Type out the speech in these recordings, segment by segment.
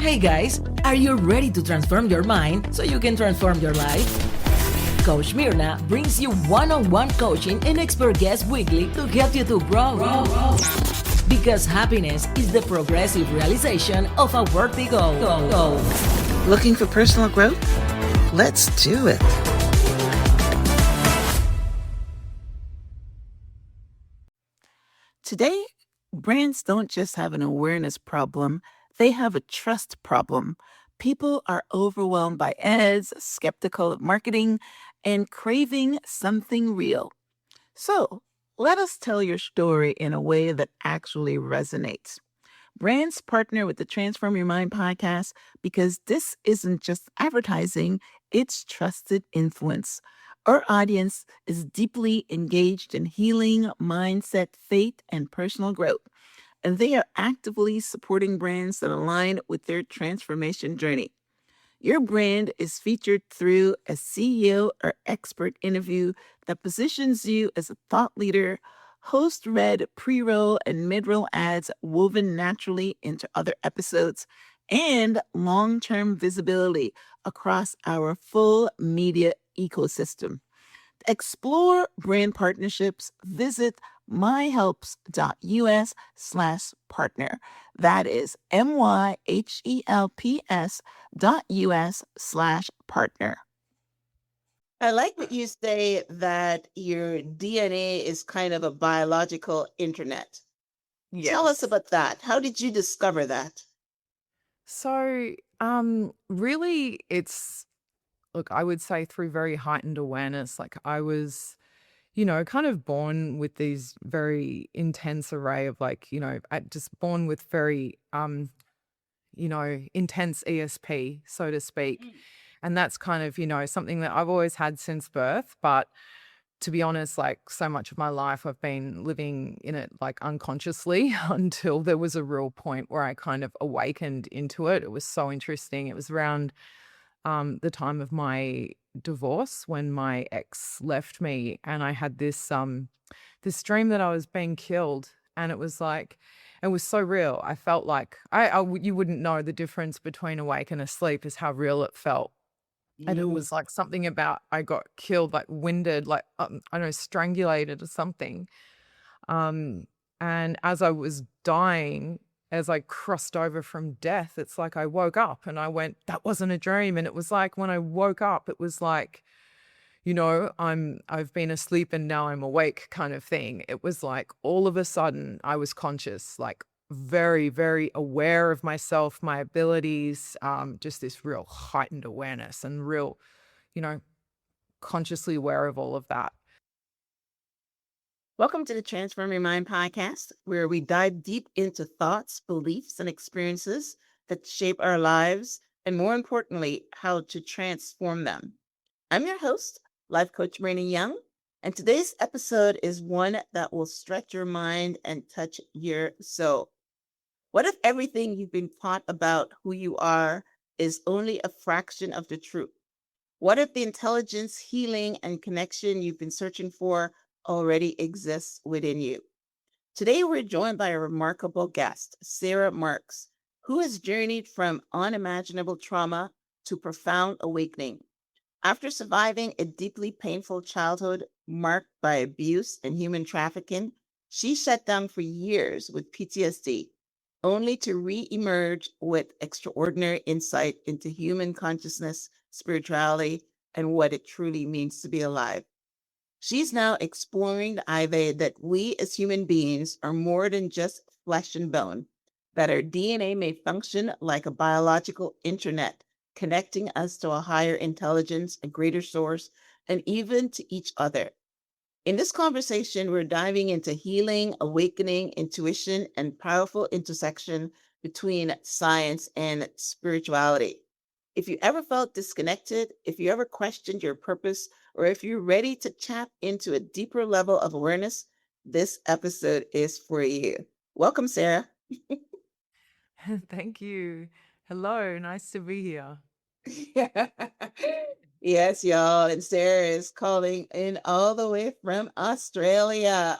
Hey guys, are you ready to transform your mind so you can transform your life? Coach Myrna brings you one-on-one coaching and expert guests weekly to help you to grow. Because happiness is the progressive realization of a worthy goal. Looking for personal growth? Let's do it. Today, brands don't just have an awareness problem, they have a trust problem. People are overwhelmed by ads, skeptical of marketing, and craving something real. So, let us tell your story in a way that actually resonates. Brands partner with the Transform Your Mind podcast because this isn't just advertising, it's trusted influence. Our audience is deeply engaged in healing, mindset, faith, and personal growth, and they are actively supporting brands that align with their transformation journey. Your brand is featured through a CEO or expert interview that positions you as a thought leader, host read pre-roll and mid-roll ads woven naturally into other episodes, and long-term visibility across our full media ecosystem. Explore brand partnerships. Visit myhelps.us/partner. That is myhelps.us/partner. I like what you say that your DNA is kind of a biological internet. Tell us Yes. about that. How did you discover that? So, really, look, I would say through very heightened awareness. Like I was, kind of born with these very intense array of just born with very, intense ESP, so to speak. And that's kind of, something that I've always had since birth. But to be honest, like so much of my life, I've been living in it like unconsciously until there was a real point where I kind of awakened into it. It was so interesting. It was around the time of my divorce when my ex left me, and I had this dream that I was being killed, and it was so real. I felt like you wouldn't know the difference between awake and asleep is how real it felt. And it was like something about I got killed, like winded, like I don't know, strangulated or something. Um, and as I was dying, as I crossed over from death, it's like I woke up and I went, that wasn't a dream. And it was like when I woke up, it was like, I've been asleep and now I'm awake kind of thing. It was like all of a sudden I was conscious, like very, very aware of myself, my abilities, just this real heightened awareness and real, you know, consciously aware of all of that. Welcome to the Transform Your Mind podcast, where we dive deep into thoughts, beliefs, and experiences that shape our lives, and more importantly, how to transform them. I'm your host, life coach Myrna Young, and today's episode is one that will stretch your mind and touch your soul. What if everything you've been taught about who you are is only a fraction of the truth? What if the intelligence, healing, and connection you've been searching for already exists within you? Today, we're joined by a remarkable guest, Sarah Marks, who has journeyed from unimaginable trauma to profound awakening. After surviving a deeply painful childhood marked by abuse and human trafficking, she shut down for years with PTSD, only to re-emerge with extraordinary insight into human consciousness, spirituality, and what it truly means to be alive. She's now exploring the idea that we as human beings are more than just flesh and bone, that our DNA may function like a biological internet, connecting us to a higher intelligence, a greater source, and even to each other. In this conversation, we're diving into healing, awakening, intuition, and powerful intersection between science and spirituality. If you ever felt disconnected, if you ever questioned your purpose, or if you're ready to tap into a deeper level of awareness, this episode is for you. Welcome, Sarah. Thank you. Hello, nice to be here. Yes, y'all. And Sarah is calling in all the way from Australia.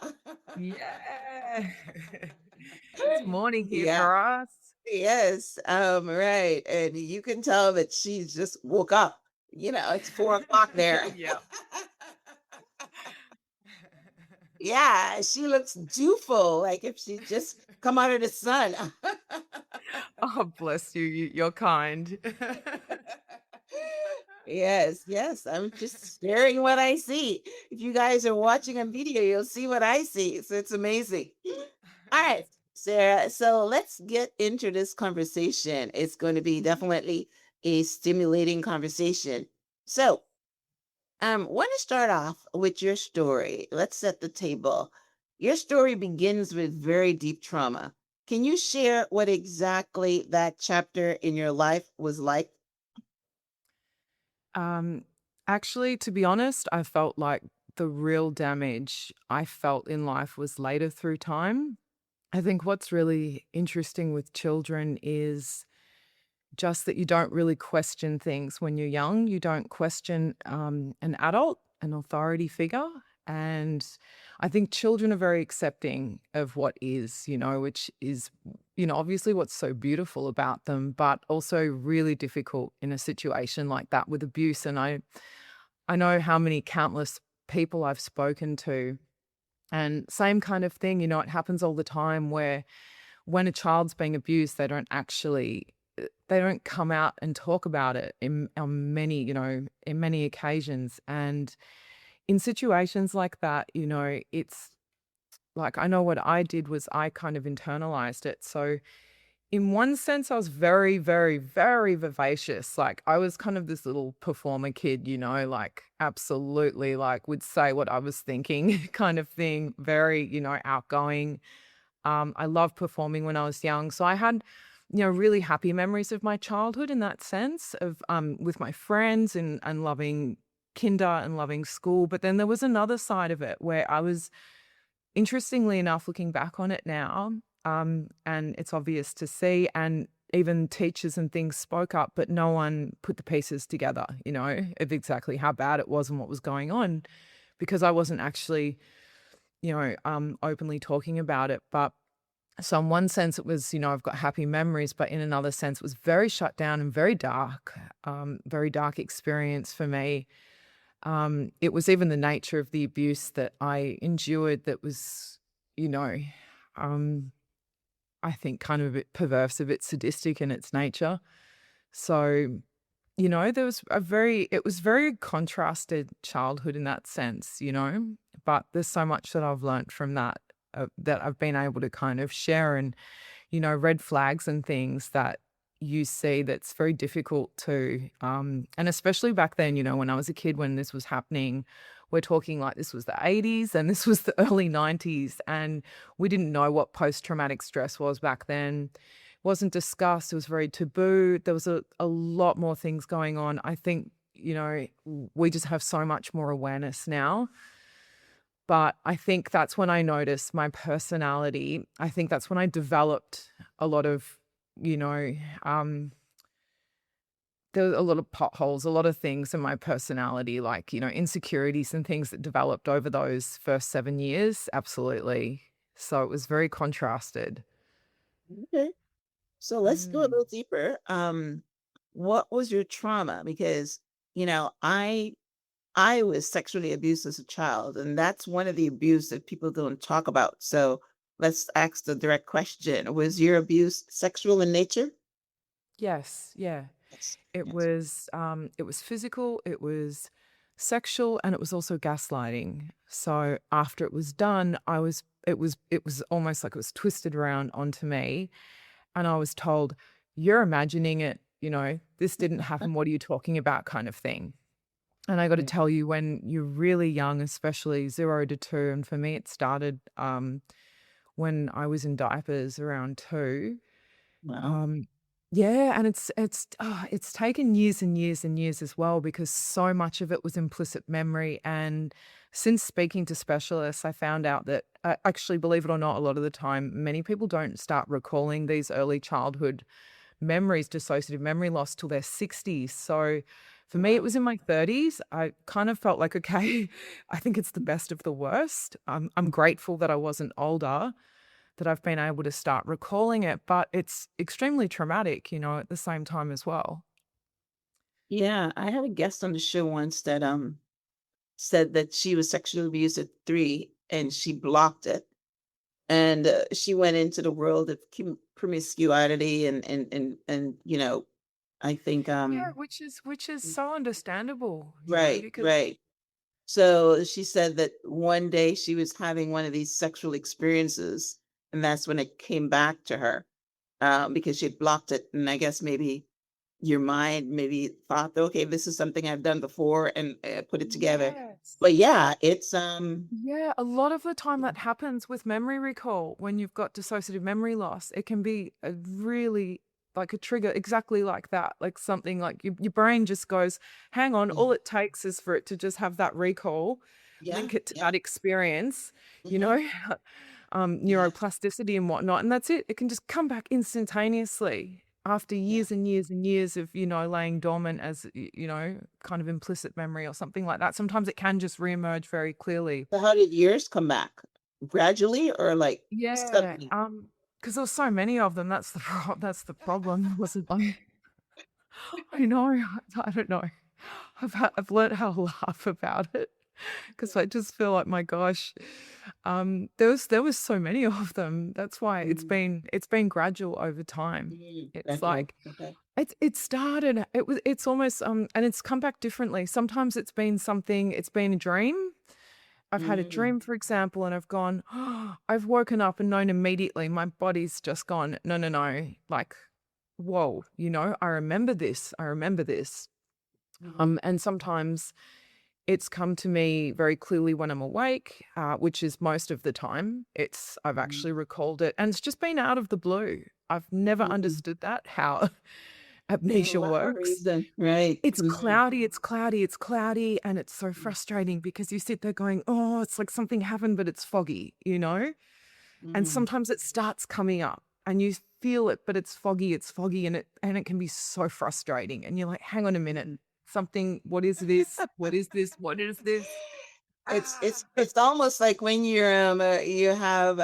Yeah. It's morning here Yeah. for us. Yes. Right. And you can tell that she's just woke up. It's 4 o'clock there. Yeah. Yeah, she looks dewful, like if she just come out of the sun. Oh, bless you. You're kind. Yes, yes. I'm just sharing what I see. If you guys are watching a video, you'll see what I see. So it's amazing. All right, Sarah. So let's get into this conversation. It's going to be definitely a stimulating conversation. So, want to start off with your story. Let's set the table. Your story begins with very deep trauma. Can you share what exactly that chapter in your life was like? Um, Actually, to be honest, I felt like the real damage I felt in life was later through time. I think what's really interesting with children is just that you don't really question things when you're young. You don't question an adult, an authority figure. And I think children are very accepting of what is, which is, obviously what's so beautiful about them, but also really difficult in a situation like that with abuse. And I know how many countless people I've spoken to. And same kind of thing, it happens all the time where when a child's being abused, they don't come out and talk about it in many occasions. And in situations like that, it's like I know what I did was I kind of internalized it. So in one sense, I was very, very, very vivacious. Like I was kind of this little performer kid, like absolutely like would say what I was thinking kind of thing, very, outgoing. I loved performing when I was young. So I had, really happy memories of my childhood in that sense of with my friends and loving kinder and loving school. But then there was another side of it where I was, interestingly enough, looking back on it now, and it's obvious to see, and even teachers and things spoke up, but no one put the pieces together, of exactly how bad it was and what was going on, because I wasn't actually, openly talking about it. But so in one sense it was, I've got happy memories, but in another sense it was very shut down and very dark experience for me. It was even the nature of the abuse that I endured that was, you know, um, I think kind of a bit perverse, a bit sadistic in its nature. So, there was it was very contrasted childhood in that sense, but there's so much that I've learnt from that I've been able to kind of share and, red flags and things that you see that's very difficult to, and especially back then, when I was a kid, when this was happening, we're talking like this was the 80s and this was the early 90s, and we didn't know what post-traumatic stress was back then. Wasn't discussed. It was very taboo. There was a lot more things going on. I think, we just have so much more awareness now. But I think that's when I noticed my personality. I think that's when I developed a lot of, you know, um, there were a lot of potholes, a lot of things in my personality, like, insecurities and things that developed over those first 7 years. Absolutely. So it was very contrasted. Okay. So let's go a Mm. little deeper. What was your trauma? Because, I was sexually abused as a child, and that's one of the abuse that people don't talk about. So let's ask the direct question. Was your abuse sexual in nature? Yes, yeah. Yes. It Yes. was physical, it was sexual, and it was also gaslighting. So after it was done, it was almost like it was twisted around onto me, and I was told, "You're imagining it, this didn't happen. What are you talking about?" kind of thing. And I got to Mm. tell you, when you're really young, especially 0 to 2, and for me it started when I was in diapers around 2. Wow. Um, yeah, and it's taken years and years and years as well, because so much of it was implicit memory. And since speaking to specialists, I found out that actually, believe it or not, a lot of the time, many people don't start recalling these early childhood memories, dissociative memory loss, till their 60s. So for me, it Wow. was in my 30s. I kind of felt like, okay, I think it's the best of the worst. I'm grateful that I wasn't older, that I've been able to start recalling it, but it's extremely traumatic, at the same time as well. Yeah, I had a guest on the show once that said that she was sexually abused at 3 and she blocked it. And she went into the world of promiscuity and I think Yeah, which is so understandable, right, because right. So she said that one day she was having one of these sexual experiences, and that's when it came back to her, because she had blocked it. And I guess maybe your mind maybe thought, okay, this is something I've done before, and put it together. yes. But yeah, it's Yeah, a lot of the time that happens with memory recall when you've got dissociative memory loss. It can be a really like a trigger exactly like that, like something like your brain just goes, hang on, all it takes is for it to just have that recall, yeah, link it to yeah, that experience, you hmm, know, yeah, neuroplasticity and whatnot. And that's it. It can just come back instantaneously after yeah. years and years and years of, laying dormant as, kind of implicit memory or something like that. Sometimes it can just reemerge very clearly. So how did yours come back? Gradually or like Yeah, suddenly? because there was so many of them. That's the problem. Was it like I know, I don't know. I've learned how to laugh about it because I just feel like, my gosh, there was so many of them. That's why Mm, it's been gradual over time. It's gradual. like Okay. it's almost, and it's come back differently. Sometimes it's been a dream. I've had a Mm, dream, for example, and I've gone, I've woken up and known immediately. My body's just gone, no, no, no. Like, whoa, I remember this. I remember this. mhm, And sometimes it's come to me very clearly when I'm awake, which is most of the time. I've mhm, actually recalled it, and it's just been out of the blue. I've never mhm. understood that, how For amnesia whatever works. reason, right. It's Mhm, cloudy, it's cloudy, it's cloudy, and it's so frustrating because you sit there going, "Oh, it's like something happened, but it's foggy," you know? And mhm, sometimes it starts coming up and you feel it, but it's foggy, and it can be so frustrating. And you're like, "Hang on a minute. mhm. What is this? What is this? What is this?" It's Ah. it's it's almost like when you have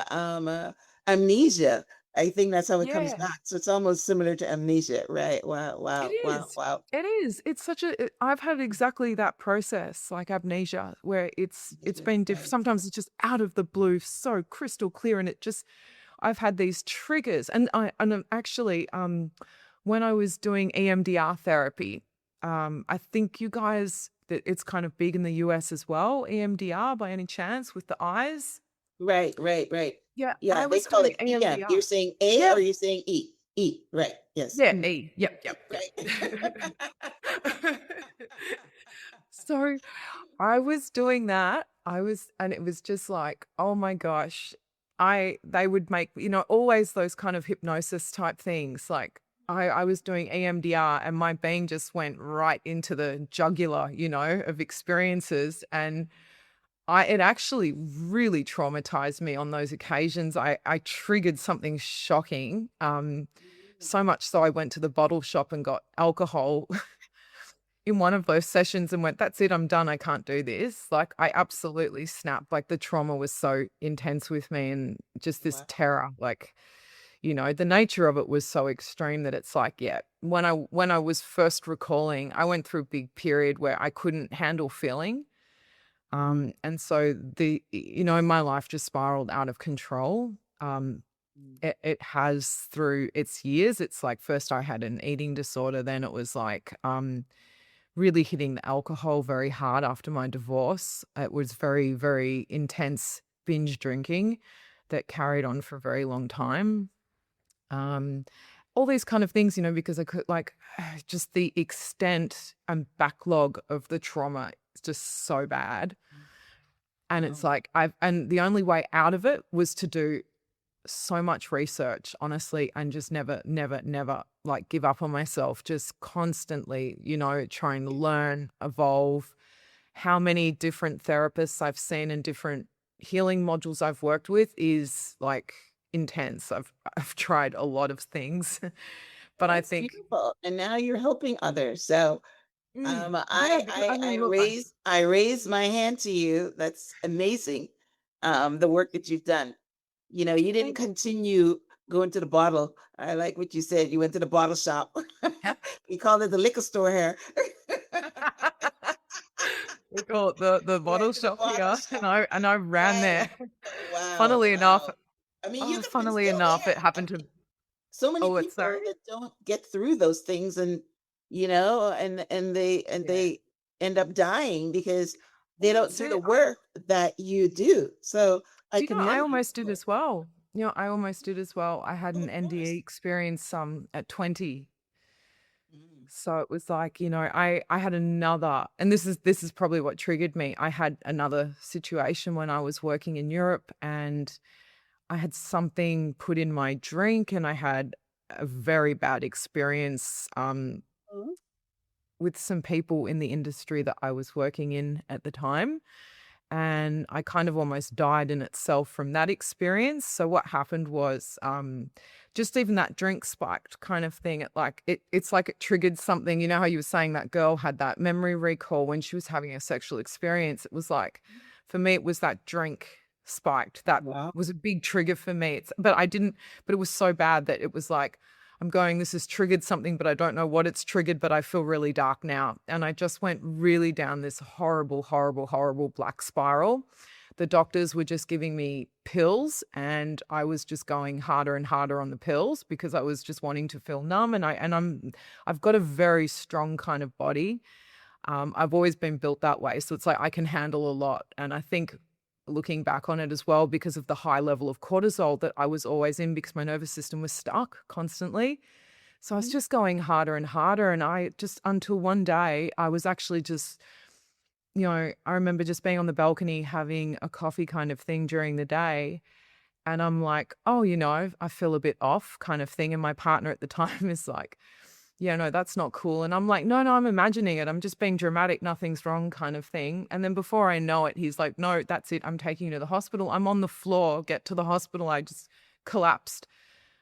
amnesia. I think that's how it comes Yeah. back. So it's almost similar to amnesia, right? Wow, It wow, wow, is. wow. It is. It's such I've had exactly that process, like amnesia, where it's Amnesia, been right. sometimes it's just out of the blue, so crystal clear, and I've had these triggers, and actually, when I was doing EMDR therapy, I think you guys that it's kind of big in the US as well, EMDR by any chance with the eyes? Right, right, right. Yeah, Yeah, I they was call doing it EM. EMDR. You're saying A or Yeah, you're saying E? E, right. Yes. yeah, Mm, E. Yep, yep, right. yep. So I was doing that. And it was just like, oh my gosh, they would make, always those kind of hypnosis type things. Like I was doing EMDR and my being just went right into the jugular, of experiences. And it actually really traumatized me on those occasions. I triggered something shocking. So much so I went to the bottle shop and got alcohol in one of those sessions and went, "That's it, I'm done, I can't do this." Like, I absolutely snapped, like, the trauma was so intense with me and just this Wow. terror, like, the nature of it was so extreme that it's like, yeah, when I was first recalling, I went through a big period where I couldn't handle feeling, Mm, and so my life just spiraled out of control. mm, It has through its years. It's like first I had an eating disorder, then it was like, really hitting the alcohol very hard after my divorce. It was very, very intense binge drinking that carried on for a very long time. Um, all these kind of things, because I could like just the extent and backlog of the trauma is just so bad. And it's wow. like and the only way out of it was to do so much research, honestly, and just never, never, never like give up on myself. Just constantly, trying to learn, evolve. How many different therapists I've seen and different healing modules I've worked with is like intense. I've tried a lot of things, but I That's think, beautiful. And now you're helping others. So yeah, I because I I I mean, look, raise my hand to you. That's amazing. The work that you've done. You didn't Thank continue going to the bottle. I like what you said. You went to the bottle shop. you. We call it the liquor store here. We call it the bottle Went to the shop bottle here, shop. and I ran Right. there. Wow. Funnily enough, Wow. I mean, you could have been still it there. happened to. So many Oh, it's sorry. people that don't get through those things, and Yeah, they end up dying because they don't that's do the it. work that you do. So I Do you know, I commend you almost did for it. as well. I almost did as well. I had Oh, an of NDE course. experience at 20. Mm. So it was like, I had another, and this is probably what triggered me. I had another situation when I was working in Europe, and I had something put in my drink, and I had a very bad experience Mhm. with some people in the industry that I was working in at the time. And I kind of almost died in itself from that experience. So what happened was just even that drink spiked kind of thing. It's like it triggered something. You know how you were saying that girl had that memory recall when she was having a sexual experience. It was like, for me, it was that drink spiked. That Wow. was a big trigger for me. But it was so bad that it was like, I'm going, this has triggered something, but I don't know what it's triggered, but I feel really dark now. And I just went really down this horrible, horrible, horrible black spiral. The doctors were just giving me pills, and I was just going harder and harder on the pills because I was just wanting to feel numb. I've got a very strong kind of body. I've always been built that way. So it's like I can handle a lot. And I think looking back on it as well, because of the high level of cortisol that I was always in, because my nervous system was stuck constantly. So I was Mhm. just going harder and harder. And I just, until one day, I was actually just, I remember just being on the balcony having a coffee kind of thing during the day. And I'm like, oh, I feel a bit off kind of thing. And my partner at the time is like, yeah, no, that's not cool. And I'm like, no, no, I'm imagining it. I'm just being dramatic. Nothing's wrong kind of thing. And then before I know it, he's like, no, that's it. I'm taking you to the hospital. I'm on the floor, get to the hospital. I just collapsed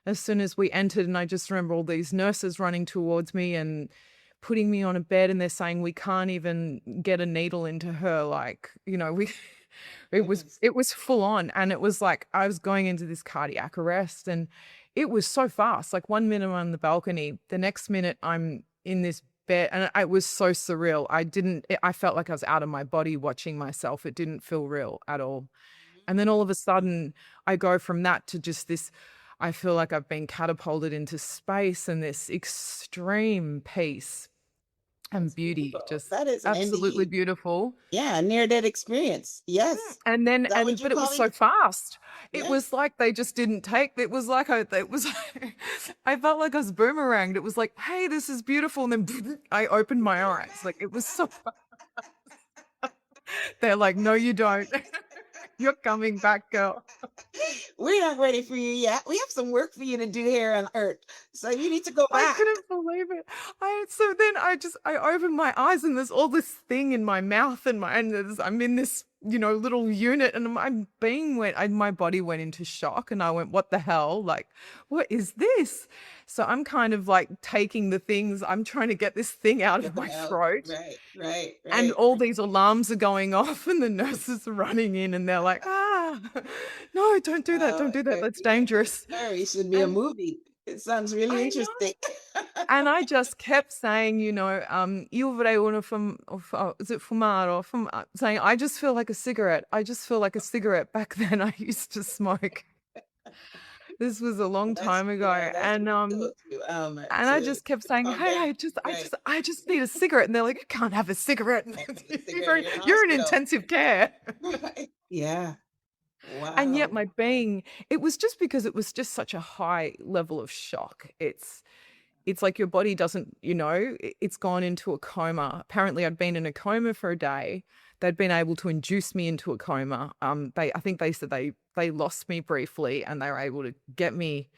as soon as we entered. And I just remember all these nurses running towards me and putting me on a bed, and they're saying, we can't even get a needle into her. Like, we, Goodness. it was full on. And it was like, I was going into this cardiac arrest, and it was so fast. Like 1 minute I'm on the balcony, the next minute I'm in this bed, and it was so surreal. I felt like I was out of my body watching myself. It didn't feel real at all. And then all of a sudden I go from that to just this, I feel like I've been catapulted into space and this extreme peace and That's beauty, beautiful. just That is an absolutely NDE. beautiful. Yeah, near death experience. Yes. And then, Is that what you're but it was calling so it? fast. It Yes. was like they just didn't take. It was like it was. I felt like I was boomeranged. It was like, hey, this is beautiful, and then I opened my eyes. Like it was so. They're like, no, you don't. You're coming back, girl. We're not ready for you yet. We have some work for you to do here on Earth. So you need to go I back. couldn't believe it. So then I opened my eyes, and there's all this thing in my mouth, I'm in this little unit, and my body went into shock, and I went, what the hell, like, what is this? So I'm kind of like taking the things, I'm trying to get this thing out Get of them my out. throat, Right, right, and right. all these alarms are going off, and the nurses are running in, and they're like, no, don't do that, that's This dangerous. story should be a And movie. It sounds really I know. interesting. And I just kept saying, io vorrei uno is it fumare or saying, I just feel like a cigarette. I just feel like a cigarette. Back then I used to smoke. This was a long time ago. That's And pretty cool to I just kept to saying, calm hey, down. Right. I just need a cigarette. And they're like, you can't have a cigarette. Can't have a cigarette. You're, You're in the you're in hospital. intensive care. Right. Yeah. And yet Wow. it was just because it was just such a high level of shock. It's like your body doesn't, it's gone into a coma. Apparently I'd been in a coma for a day. They'd been able to induce me into a coma. I think they said they lost me briefly, and they were able to get me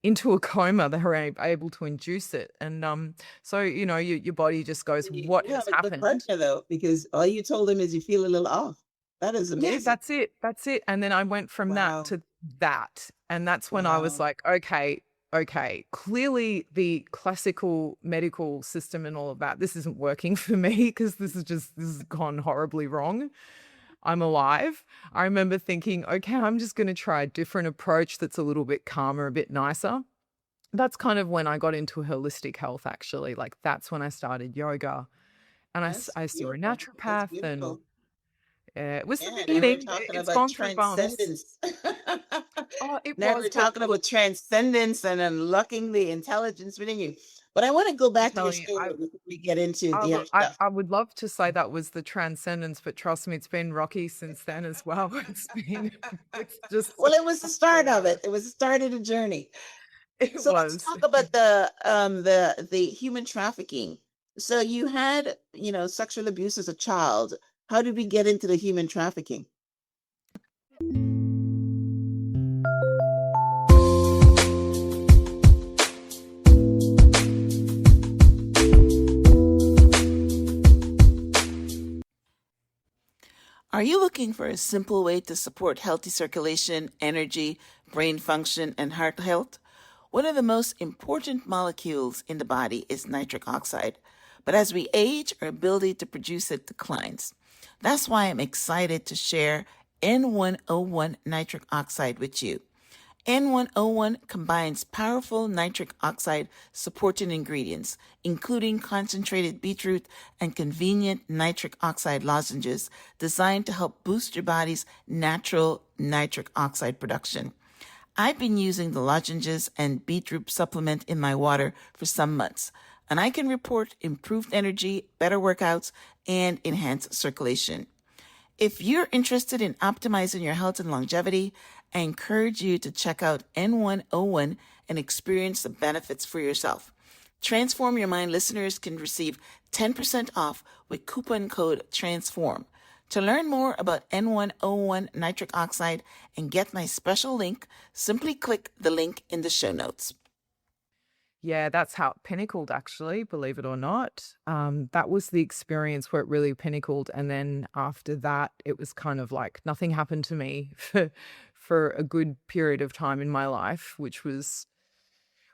into a coma. They were able to induce it. And so, your body just goes, what You has have a good happened? partner though, because all you told him is you feel a little off. That is Yeah, amazing. that's it. That's it. And then I went from that Wow. to that. And that's when I was Wow. like, okay, clearly the classical medical system and all of that, this isn't working for me, because this has gone horribly wrong. I'm alive. I remember thinking, okay, I'm just going to try a different approach that's a little bit calmer, a bit nicer. That's kind of when I got into holistic health, actually. Like that's when I started yoga, and That's I saw a beautiful. That's naturopath, and beautiful. it was the Yeah, now we're beginning. talking It's about gone through bumps. transcendence. Oh, it Now was, we're but talking about transcendence and unlocking the intelligence within you. But I want to go I'm back to your telling you, story before we get into I, the w- other stuff. I would love to say that was the transcendence, but trust me, it's been rocky since then as well. It's just, Well, it was the start of it. It was the start of the journey. it So let's was. talk about the human trafficking. So you had, sexual abuse as a child. How did we get into the human trafficking? Are you looking for a simple way to support healthy circulation, energy, brain function, and heart health? One of the most important molecules in the body is nitric oxide, but as we age, our ability to produce it declines. That's why I'm excited to share N101 nitric oxide with you. N101 combines powerful nitric oxide supporting ingredients, including concentrated beetroot and convenient nitric oxide lozenges designed to help boost your body's natural nitric oxide production. I've been using the lozenges and beetroot supplement in my water for some months, and I can report improved energy, better workouts, and enhanced circulation. If you're interested in optimizing your health and longevity, I encourage you to check out N101 and experience the benefits for yourself. Transform Your Mind listeners can receive 10% off with coupon code TRANSFORM. To learn more about N101 nitric oxide and get my special link, simply click the link in the show notes. Yeah, that's how it pinnacled, actually, believe it or not. That was the experience where it really pinnacled. And then after that, it was kind of like nothing happened to me for a good period of time in my life, which was,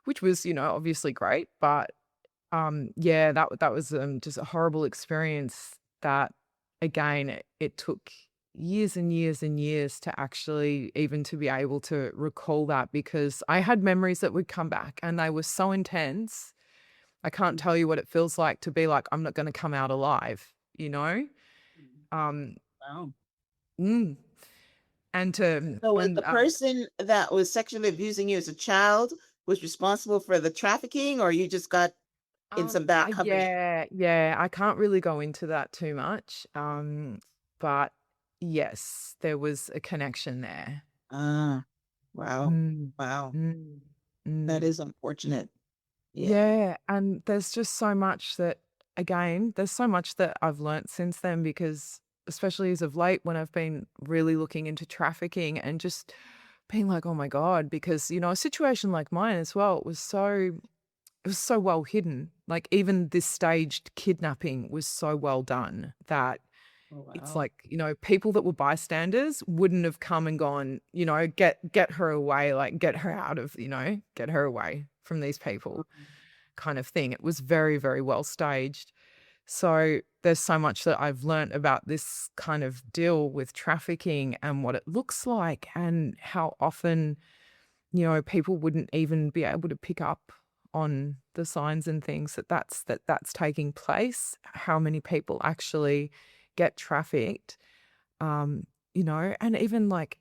obviously great. But yeah, that was just a horrible experience that again, it took years and years and years to actually even to be able to recall that because I had memories that would come back and they were so intense. I can't tell you what it feels like to be like, I'm not going to come out alive, you know? Um, Wow. mm. And to So when the person that was sexually abusing you as a child was responsible for the trafficking, or you just got in some bad company? yeah, I can't really go into that too much. But yes, there was a connection there. Ah, wow. Mm, Wow. mm, That mm. is unfortunate. Yeah. Yeah, and there's just so much that again, there's so much that I've learnt since then because especially as of late when I've been really looking into trafficking and just being like, "Oh my God," because, a situation like mine as well, it was so well hidden. Like even this staged kidnapping was so well done that Oh, it's wow. like, people that were bystanders wouldn't have come and gone, get her away, like get her out of, get her away from these people kind of thing. It was very, very well staged. So there's so much that I've learnt about this kind of deal with trafficking and what it looks like and how often people wouldn't even be able to pick up on the signs and things that's taking place, how many people actually get trafficked, and even like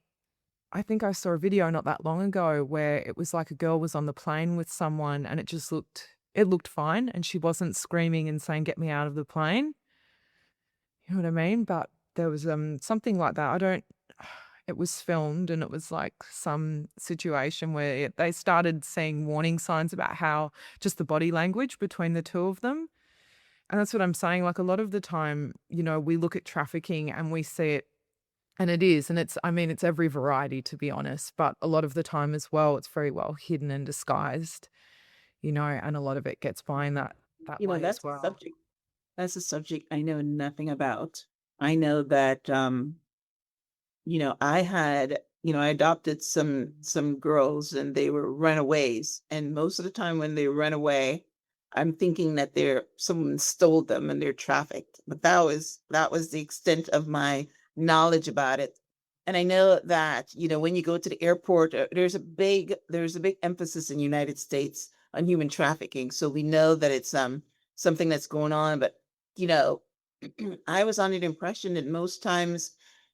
I think I saw a video not that long ago where it was like a girl was on the plane with someone and it looked fine and she wasn't screaming and saying, "Get me out of the plane." You know what I mean? But there was something like that. I don't it was filmed and it was like some situation where they started seeing warning signs about how just the body language between the two of them. And that's what I'm saying. Like a lot of the time, we look at trafficking and we see it and it is, and it's every variety to be honest, but a lot of the time as well, it's very well hidden and disguised, and a lot of it gets by in that way as That's a well. subject. That's a subject I know nothing about. I know that I adopted some girls and they were runaways. And most of the time when they run away, I'm thinking that someone stole them and they're trafficked. But that was the extent of my knowledge about it. And I know that, when you go to the airport, there's a big emphasis in the United States on human trafficking. So we know that it's something that's going on. But you know, I was under the impression that most times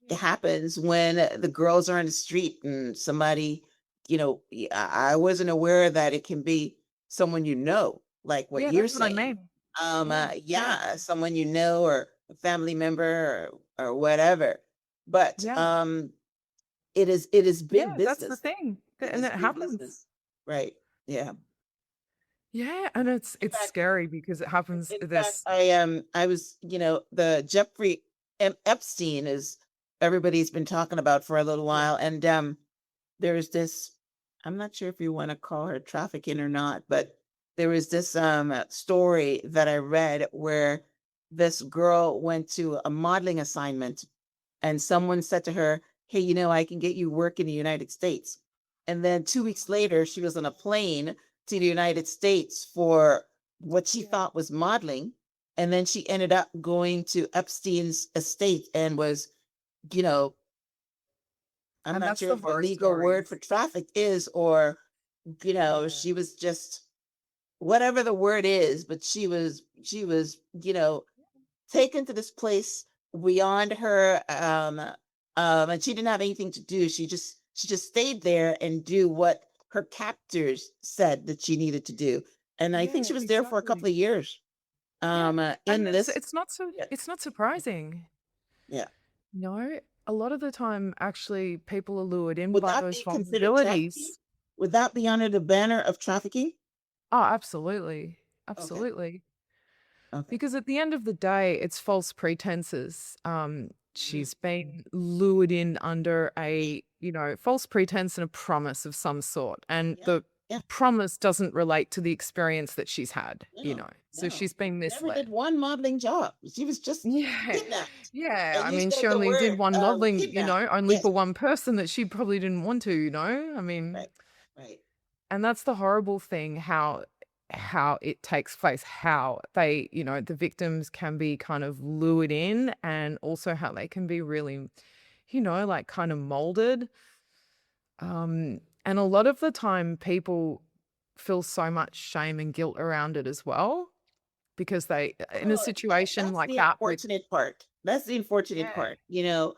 it happens when the girls are on the street and somebody, I wasn't aware that it can be someone like what Yeah, you're that's what I saying. mean. Yeah, yeah, Yeah, someone or a family member or whatever. But yeah, it is yeah, big that's the business. thing, It and is it big happens. business. Right. Yeah. Yeah, and In it's fact, scary because it happens in fact, this. I was, the Jeffrey Epstein is everybody's been talking about for a little Yeah. while, and there's this. I'm not sure if you want to call her trafficking or not, but there was this story that I read where this girl went to a modeling assignment and someone said to her, "Hey, I can get you work in the United States." And then 2 weeks later, she was on a plane to the United States for what she Yeah. thought was modeling. And then she ended up going to Epstein's estate and was, you know, I'm And not that's sure the if the horror legal word for stories. traffic is, or, Yeah. she was just whatever the word is, but she was, taken to this place beyond her, and she didn't have anything to do. She just stayed there and do what her captors said that she needed to do. And I think Yeah, she was there for a couple exactly. of years. Yeah, In and this. Yeah. it's not surprising. Yeah. No, a lot of the time, actually, people are lured in Would by that those be considered trafficking? vulnerabilities. Would that be under the banner of trafficking? Oh, absolutely, Okay. absolutely. Okay. Because at the end of the day, it's false pretenses. Mhm. She's been lured in under a, false pretense and a promise of some sort. And Yeah. the Yeah. promise doesn't relate to the experience that she's had, No. So No. she's been Never did misled. one modeling job. She was just Yeah. kidnapped. Yeah. And I you mean, she said the only did word one modeling, kidnap. only Yes. for one person that she probably didn't want to, I mean, Right. Right. and that's the horrible thing, how it takes place, how they, the victims can be kind of lured in, and also how they can be really, like kind of molded. And a lot of the time people feel so much shame and guilt around it as well, because they in a Well, situation that's like the that with. unfortunate part. That's the unfortunate Yeah. part. Yeah.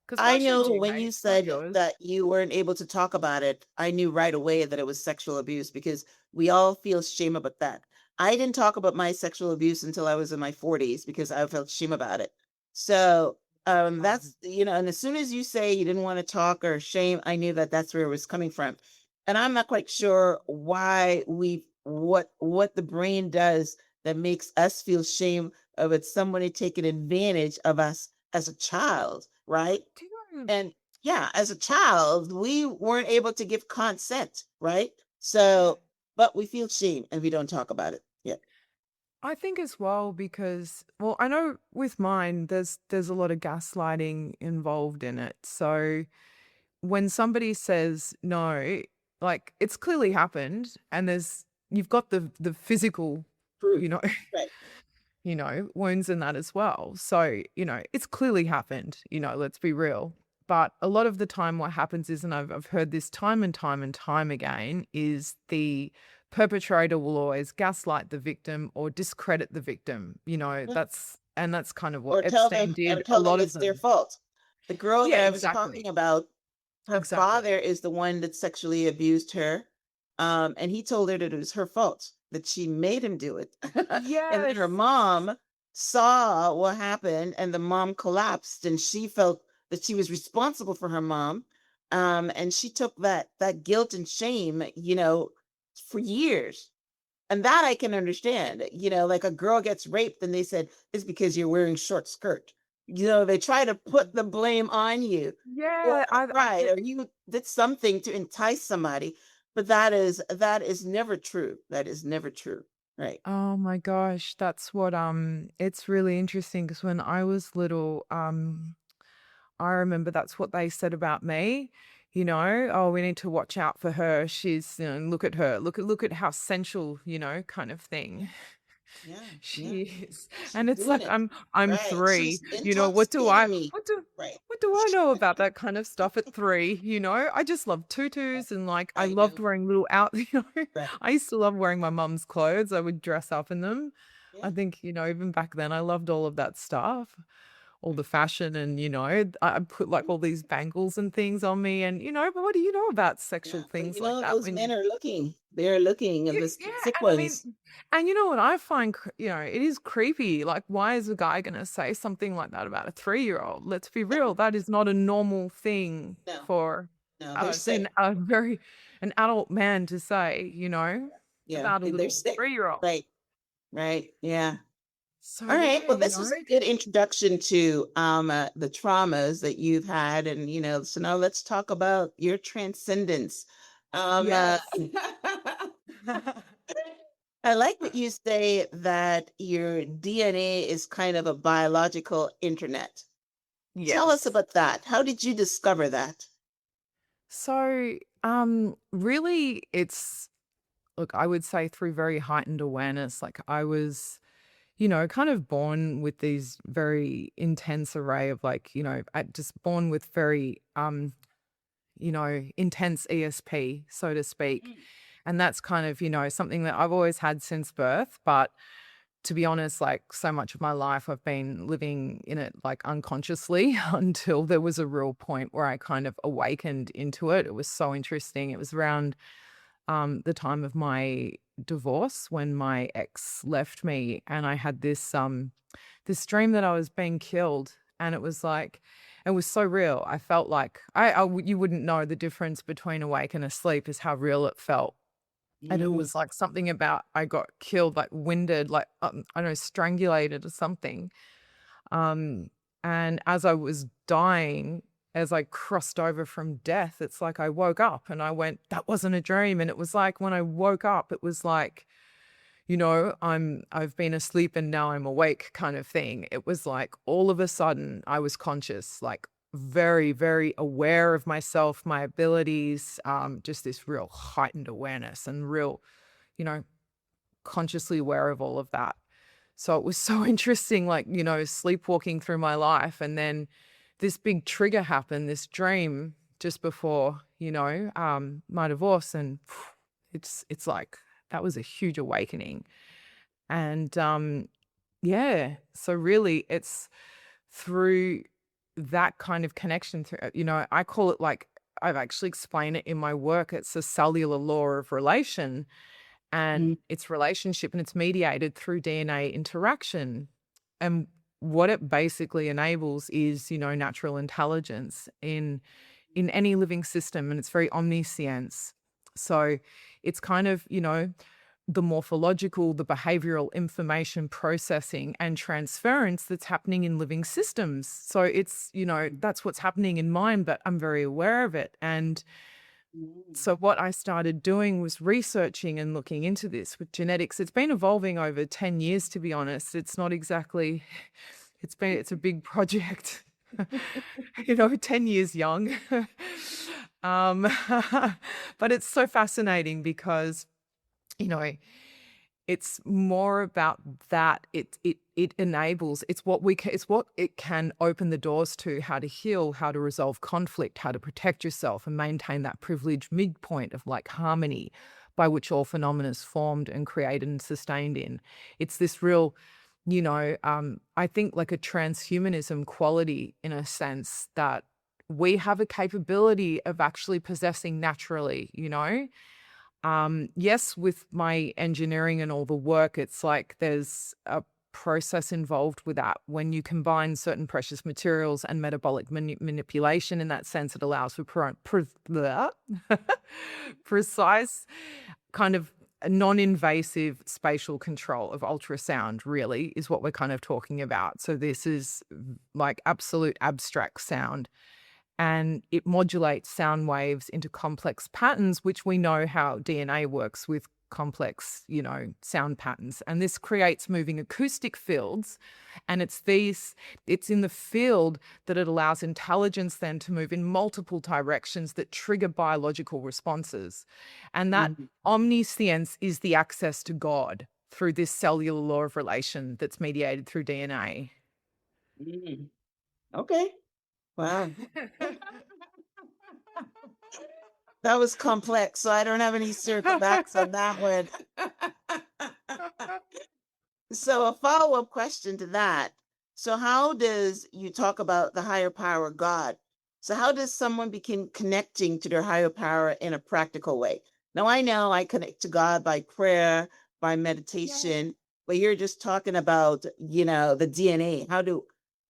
Because I what's your know due, when you mate? It's not said yours. that you weren't able to talk about it, I knew right away that it was sexual abuse because we all feel shame about that. I didn't talk about my sexual abuse until I was in my 40s because I felt shame about it. So, Um, and as soon as you say you didn't want to talk or shame, I knew that that's where it was coming from. And I'm not quite sure why what the brain does that makes us feel shame of it somebody taking advantage of us as a child, right? do you know And yeah, as a child, we weren't able to give consent, right? Yeah. So, but we feel shame and we don't talk about it. Yeah. I think as well because, well, I know with mine there's a lot of gaslighting involved in it. So when somebody says no, like it's clearly happened, and you've got the physical, Proof. you know, Right. wounds in that as well. So, it's clearly happened, let's be real. But a lot of the time what happens is, and I've heard this time and time and time again, is the perpetrator will always gaslight the victim or discredit the victim. Yeah. That's kind of what Or tell them Epstein or did, a tell them lot of it's their them. fault. The girl Yeah, that I was exactly. talking about, her Exactly. father is the one that sexually abused her. And he told her that it was her fault, that she made him do it. And then Yes. her mom saw what happened and the mom collapsed and she felt that she was responsible for her mom. And she took that guilt and shame, for years. And that I can understand. Like a girl gets raped and they said, it's because you're wearing short skirt. They try to put the blame on you. Or Yeah, I right, get. or you did something to entice somebody. But that is never true. That is never true. Right. Oh my gosh, that's what it's really interesting because when I was little, I remember that's what they said about me, oh, we need to watch out for her. She's, look at her, look at how sensual, kind of Yeah. thing. Yeah. Yeah. She is. She's And it's doing like it. I'm Right. 3. She's You know, what do I intoxicating me. what do Right. what do I know about that kind of stuff at 3, you know? I just love Right. tutus and like I I know. loved wearing little out you know. Right. I used to love wearing my mum's clothes. I would dress up in them. Yeah. I think, even back then I loved all of that stuff, all the fashion and, I put like all these bangles and things on me and, but what do you know about Yeah. sexual But things you like know, that those when men are looking. They're looking at yeah, the yeah, sick and I ones. mean and you know what I find, it is creepy. Like, why is a guy gonna say something like that about a 3-year-old? Let's be No, real, that is not a normal thing no, for, no, they're an sick. an adult man to say, Yeah, about a they're little sick. 3-year-old. Right. Right. Yeah. So, All right. yeah, Well, this was a good introduction to the traumas that you've had, and so now let's talk about your transcendence. Yes. I like that you say that your DNA is kind of a biological internet. Tell us Yes. about that. How did you discover that? So, really, it's look, I would say through very heightened awareness. Like, I was, kind of born with these very intense array of like, just born with very, intense ESP, so to speak. And that's kind of, something that I've always had since birth. But to be honest, like so much of my life, I've been living in it like unconsciously until there was a real point where I kind of awakened into it. It was so interesting. It was around the time of my divorce when my ex left me, and I had this dream that I was being killed, and it was like it was so real. I felt like you wouldn't know the difference between awake and asleep is how real it felt. And it Mm, was like something about I got killed, like winded, like I don't know, strangulated or something. Um, and as I was dying, as I crossed over from death, it's like I woke up and I went, that wasn't a dream. And it was like when I woke up, it was like, I've been asleep and now I'm awake kind of thing. It was like all of a sudden I was conscious, like very, very aware of myself, my abilities, just this real heightened awareness and real, you know, consciously aware of all of that. So it was so interesting, like, sleepwalking through my life. And then this big trigger happened, this dream just before, my divorce. And it's like that was a huge awakening. And yeah, so really it's through that kind of connection through, I call it like I've actually explained it in my work. It's a cellular law of relation mm, and it's relationship and it's mediated through DNA interaction. And what it basically enables is, natural intelligence in any living system, and it's very omniscience. So it's kind of, the morphological, the behavioral information processing and transference that's happening in living systems. So it's, that's what's happening in mine, but I'm very aware of it. And mm. so what I started doing was researching and looking into this with genetics. It's been evolving over 10 years, to be honest. It's not exactly, it's a big project, 10 years young. um, but it's so fascinating because, you know, it's more about that. It enables. It's what we can. It's what it can open the doors to. How to heal. How to resolve conflict. How to protect yourself and maintain that privileged midpoint of like harmony, by which all phenomena is formed and created and sustained in. It's this real, I think like a transhumanism quality in a sense that we have a capability of actually possessing naturally. Yes, with my engineering and all the work, it's like there's a process involved with that. When you combine certain precious materials and metabolic manipulation, in that sense, it allows for precise kind of non-invasive spatial control of ultrasound, really, is what we're kind of talking about. So this is like absolute abstract sound and it modulates sound waves into complex patterns, which we know how DNA works with complex, sound patterns. And this creates moving acoustic fields. And it's in the field that it allows intelligence then to move in multiple directions that trigger biological responses. And that Mhm. omniscience is the access to God through this cellular law of relation that's mediated through DNA. Mm. Okay. Wow. That was complex, so I don't have any circle backs on that one. So a follow-up question to that. So how does you talk about the higher power, God? So how does someone begin connecting to their higher power in a practical way? Now I know I connect to God by prayer, by meditation, but you're just talking about, the DNA.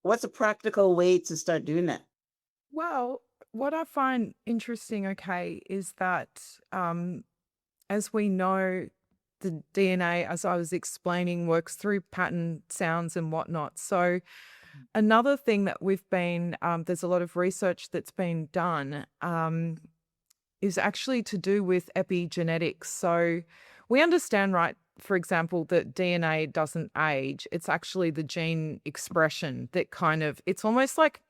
What's a practical way to start doing that? Well, what I find interesting, okay, is that as we know, the DNA, as I was explaining, works through pattern sounds and whatnot. So another thing that there's a lot of research that's been done is actually to do with epigenetics. So we understand, right, for example, that DNA doesn't age. It's actually the gene expression that it's almost like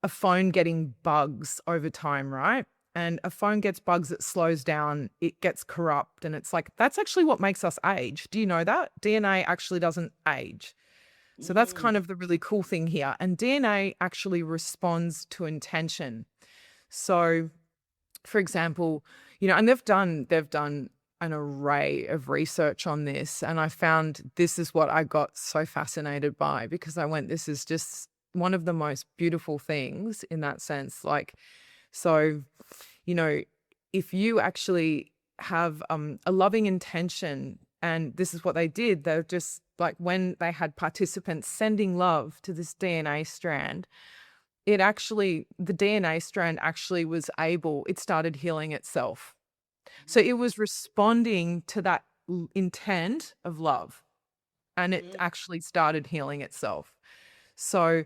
a phone getting bugs over time, right? And a phone gets bugs, it slows down, it gets corrupt. And it's like, that's actually what makes us age. Do you know that? DNA actually doesn't age. So that's kind of the really cool thing here. And DNA actually responds to intention. So, for example, and they've done an array of research on this. And I found this is what I got so fascinated by, because I went, this is just one of the most beautiful things in that sense. Like, so, if you actually have a loving intention, and this is what they did, they're just like when they had participants sending love to this DNA strand, the DNA strand actually it started healing itself. So it was responding to that intent of love, and it actually started healing itself. So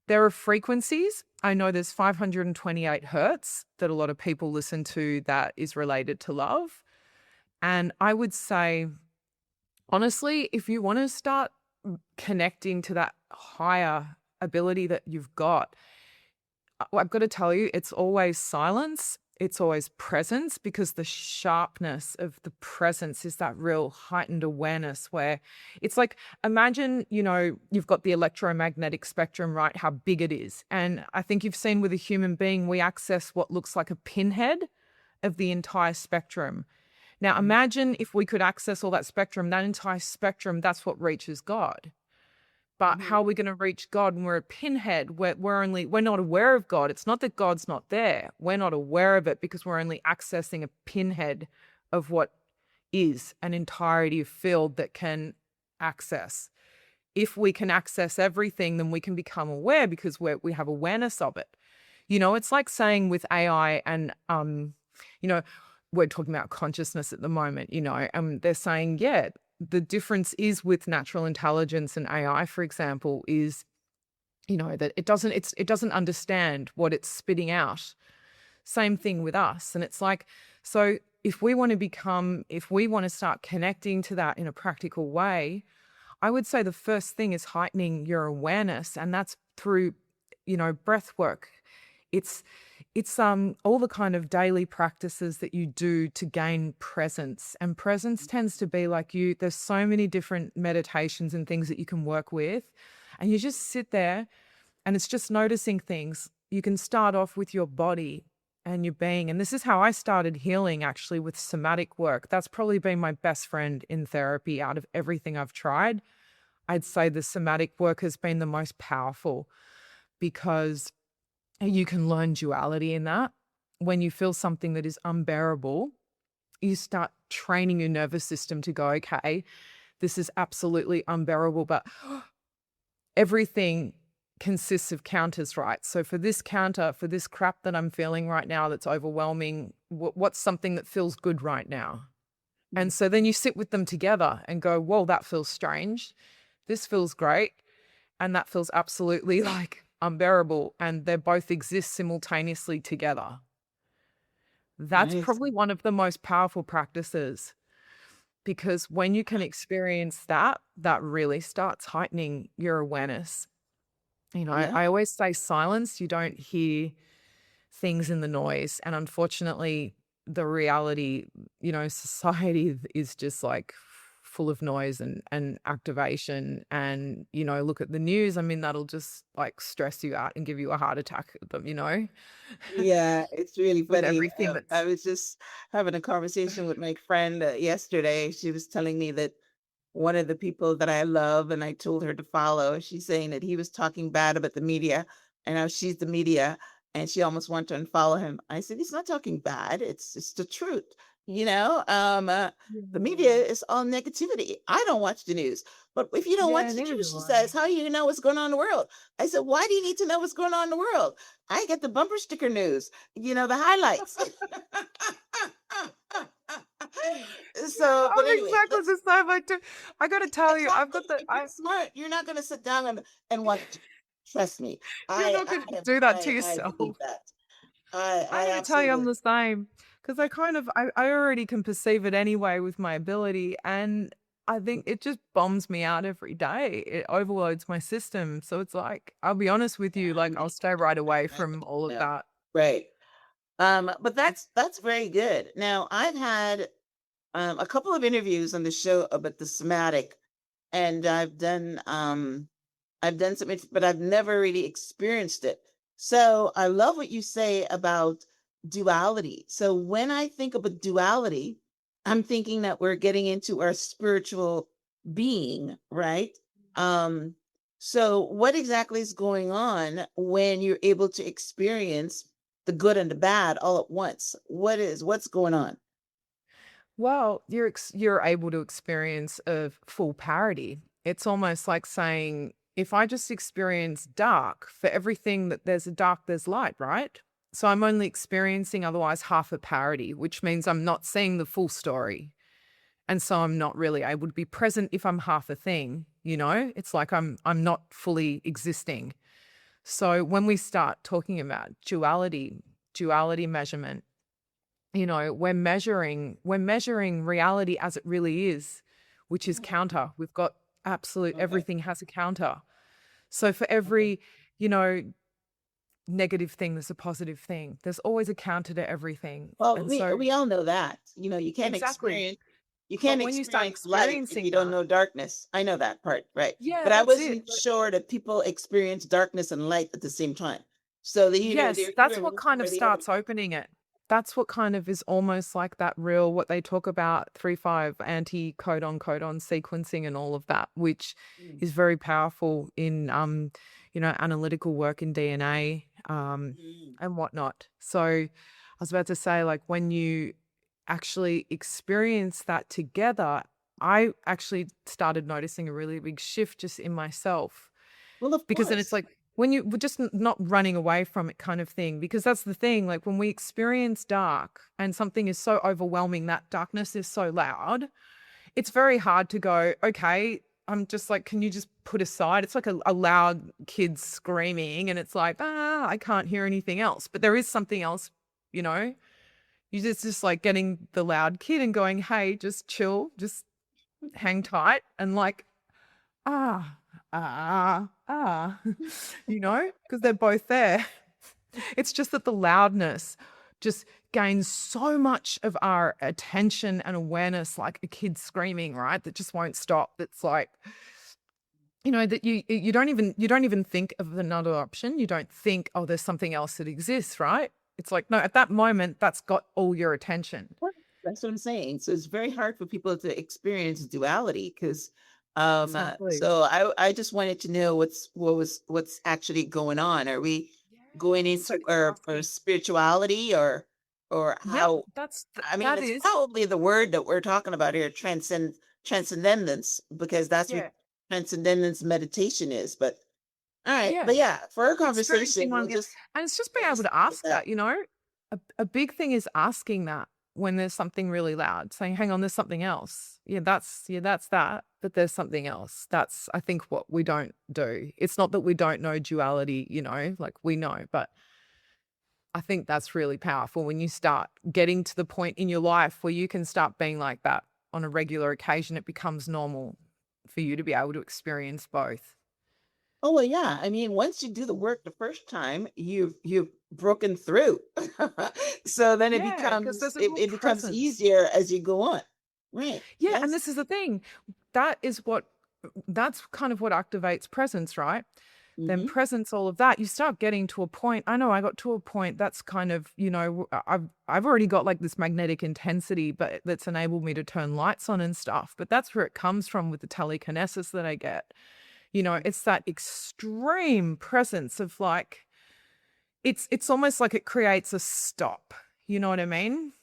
there are frequencies. I know there's 528 hertz that a lot of people listen to that is related to love. And I would say, honestly, if you want to start connecting to that higher ability that you've got, I've got to tell you, it's always silence. It's always presence, because the sharpness of the presence is that real heightened awareness where it's like, imagine, you've got the electromagnetic spectrum, right? How big it is. And I think you've seen with a human being, we access what looks like a pinhead of the entire spectrum. Now, imagine if we could access all that spectrum, that entire spectrum, that's what reaches God. But how are we going to reach God when we're a pinhead? We're not aware of God. It's not that God's not there. We're not aware of it because we're only accessing a pinhead of what is an entirety of field that can access. If we can access everything, then we can become aware because we have awareness of it. It's like saying with AI and, we're talking about consciousness at the moment, they're saying, yeah, the difference is with natural intelligence and AI, for example, is, that it doesn't understand what it's spitting out. Same thing with us. And it's like, so if we want to start connecting to that in a practical way, I would say the first thing is heightening your awareness. And that's through, breath work. It's all the kind of daily practices that you do to gain presence. And presence tends to be like there's so many different meditations and things that you can work with. And you just sit there and it's just noticing things. You can start off with your body and your being. And this is how I started healing, actually, with somatic work. That's probably been my best friend in therapy out of everything I've tried. I'd say the somatic work has been the most powerful because you can learn duality in that. When you feel something that is unbearable, you start training your nervous system to go, okay, this is absolutely unbearable, but everything consists of counters, right? So for this counter, for this crap that I'm feeling right now that's overwhelming, what's something that feels good right now? And so then you sit with them together and go, whoa, that feels strange. This feels great. And that feels absolutely like unbearable. And they both exist simultaneously together. That's Nice. probably one of the most powerful practices, because when you can experience that, that really starts heightening your awareness. Yeah. I always say silence, you don't hear things in the noise. And unfortunately, the reality, society is just like full of noise and activation. And, look at the news. I mean, that'll just like stress you out and give you a heart attack at them, Yeah, it's really with funny. everything I that's, was just having a conversation with my friend yesterday. She was telling me that one of the people that I love and I told her to follow, she's saying that he was talking bad about the media and now she's the media and she almost wanted to unfollow him. I said, he's not talking bad. It's the truth. You know, the media yeah, is all negativity. I don't watch the news, but if you don't yeah, watch the neither news, do she I. says, how do you know what's going on in the world? I said, why do you need to know what's going on in the world? I get the bumper sticker news, the highlights. Yeah, So, but I'm anyway, exactly let's the same. I got to tell you, I've exactly. got the, If you're smart, you're not going to sit down and watch. Trust me, you're I not going I to have do that to I yourself. believe that. I I got to tell you, I'm absolutely. the same because I already can perceive it anyway with my ability. And I think it just bombs me out every day. It overloads my system. So it's like, I'll be honest with you, like I'll stay right away I from all of know. that. Right. But that's very good. Now I've had a couple of interviews on the show about the somatic, and I've done some, but I've never really experienced it. So I love what you say about duality. So when I think about duality, I'm thinking that we're getting into our spiritual being, right? Um, so what exactly is going on when you're able to experience the good and the bad all at once? What's going on? Well, you're able to experience a full parity. It's almost like saying, if I just experience dark, for everything that there's a dark, there's light, right? So I'm only experiencing otherwise half a parity, which means I'm not seeing the full story. And so I'm not really able to be present if I'm half a thing, It's like I'm not fully existing. So when we start talking about duality measurement, we're measuring reality as it really is, which is counter. We've got absolute Okay. everything has a counter. So for Okay. every, you know, negative thing, there's a positive thing. There's always a counter to everything. Well, And we so we all know that. exactly. You But can't when you start experience light if you experiencing don't that, know darkness. I know that part, right? yeah, But I that's it. wasn't But sure that people experience darkness and light at the same time. So yes, they're that's either what one kind or of the other. starts opening it. That's what kind of is almost like that real, what they talk about 3-5 anti codon sequencing and all of that, which Mm, is very powerful in, analytical work in DNA, mm, and whatnot. So I was about to say, like, when you actually experience that together, I actually started noticing a really big shift just in myself, well, of because then it's course. like when we're just not running away from it kind of thing, because that's the thing, like when we experience dark and something is so overwhelming, that darkness is so loud, it's very hard to go, okay, I'm just like, can you just put aside? It's like a loud kid screaming and it's like, I can't hear anything else. But there is something else, you know? Just like getting the loud kid and going, hey, just chill, just hang tight and like, ah, ah, because they're both there. It's just that the loudness just gains so much of our attention and awareness, like a kid screaming, right? That just won't stop. That's like, that you don't even think of another option. You don't think, oh, there's something else that exists, right? It's like, no, at that moment, that's got all your attention. Well, that's what I'm saying. So it's very hard for people to experience duality because Exactly. so I just wanted to know what's actually going on. Are we Yeah. going So into our crafty. spirituality or Yep, how I mean that it's is. probably the word that we're talking about here, transcendence, because that's what Yeah. transcendence meditation is. But all right, Yeah. but yeah, for our conversation, Experiencing one again. And it's just being we'll able just to leave it ask at that, A big thing is asking that when there's something really loud, saying, hang on, there's something else. Yeah, that's that. But there's something else. That's, I think, what we don't do. It's not that we don't know duality, like we know, but I think that's really powerful when you start getting to the point in your life where you can start being like that on a regular occasion. It becomes normal for you to be able to experience both. Oh, well, yeah. I mean, once you do the work the first time, you've broken through. So then Yeah, because there's a real it becomes presence. easier as you go on. Right. Yeah, and Yes. this is the thing. That is what that's kind of what activates presence, right? Then Hmm. presence, all of that, you start getting to a point. I know I got to a point that's kind of, I've already got like this magnetic intensity, but that's enabled me to turn lights on and stuff. But that's where it comes from with the telekinesis that I get. It's that extreme presence of like it's almost like it creates a stop. You know what I mean?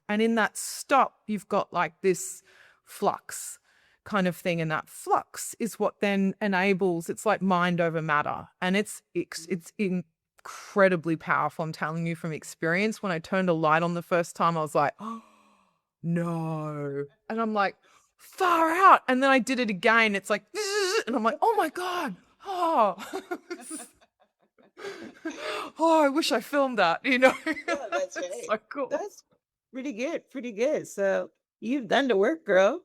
And in that stop, you've got like this flux kind of thing. And that flux is what then enables, it's like mind over matter. And it's incredibly powerful. I'm telling you from experience. When I turned a light on the first time, I was like, oh, no. And I'm like, far out. And then I did it again. It's like, and I'm like, oh my God. Oh, oh, I wish I filmed that, Yeah, that's It's right. so cool. That's pretty good. Pretty good. So you've done the work, girl.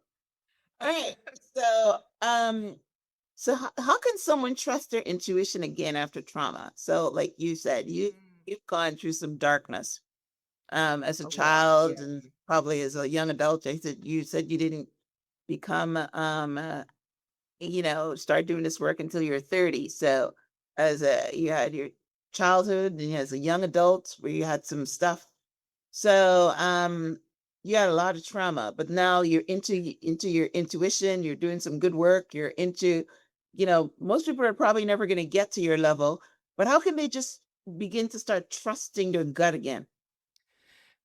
All right. So, how can someone trust their intuition again after trauma? So, like you said, you've gone through some darkness, as a A lot, child yeah. and probably as a young adult. You said you didn't become, start doing this work until you're 30. So, you had your childhood and as a young adult where you had some stuff. So, you had a lot of trauma, but now you're into your intuition. You're doing some good work. You're into, most people are probably never going to get to your level, but how can they just begin to start trusting their gut again?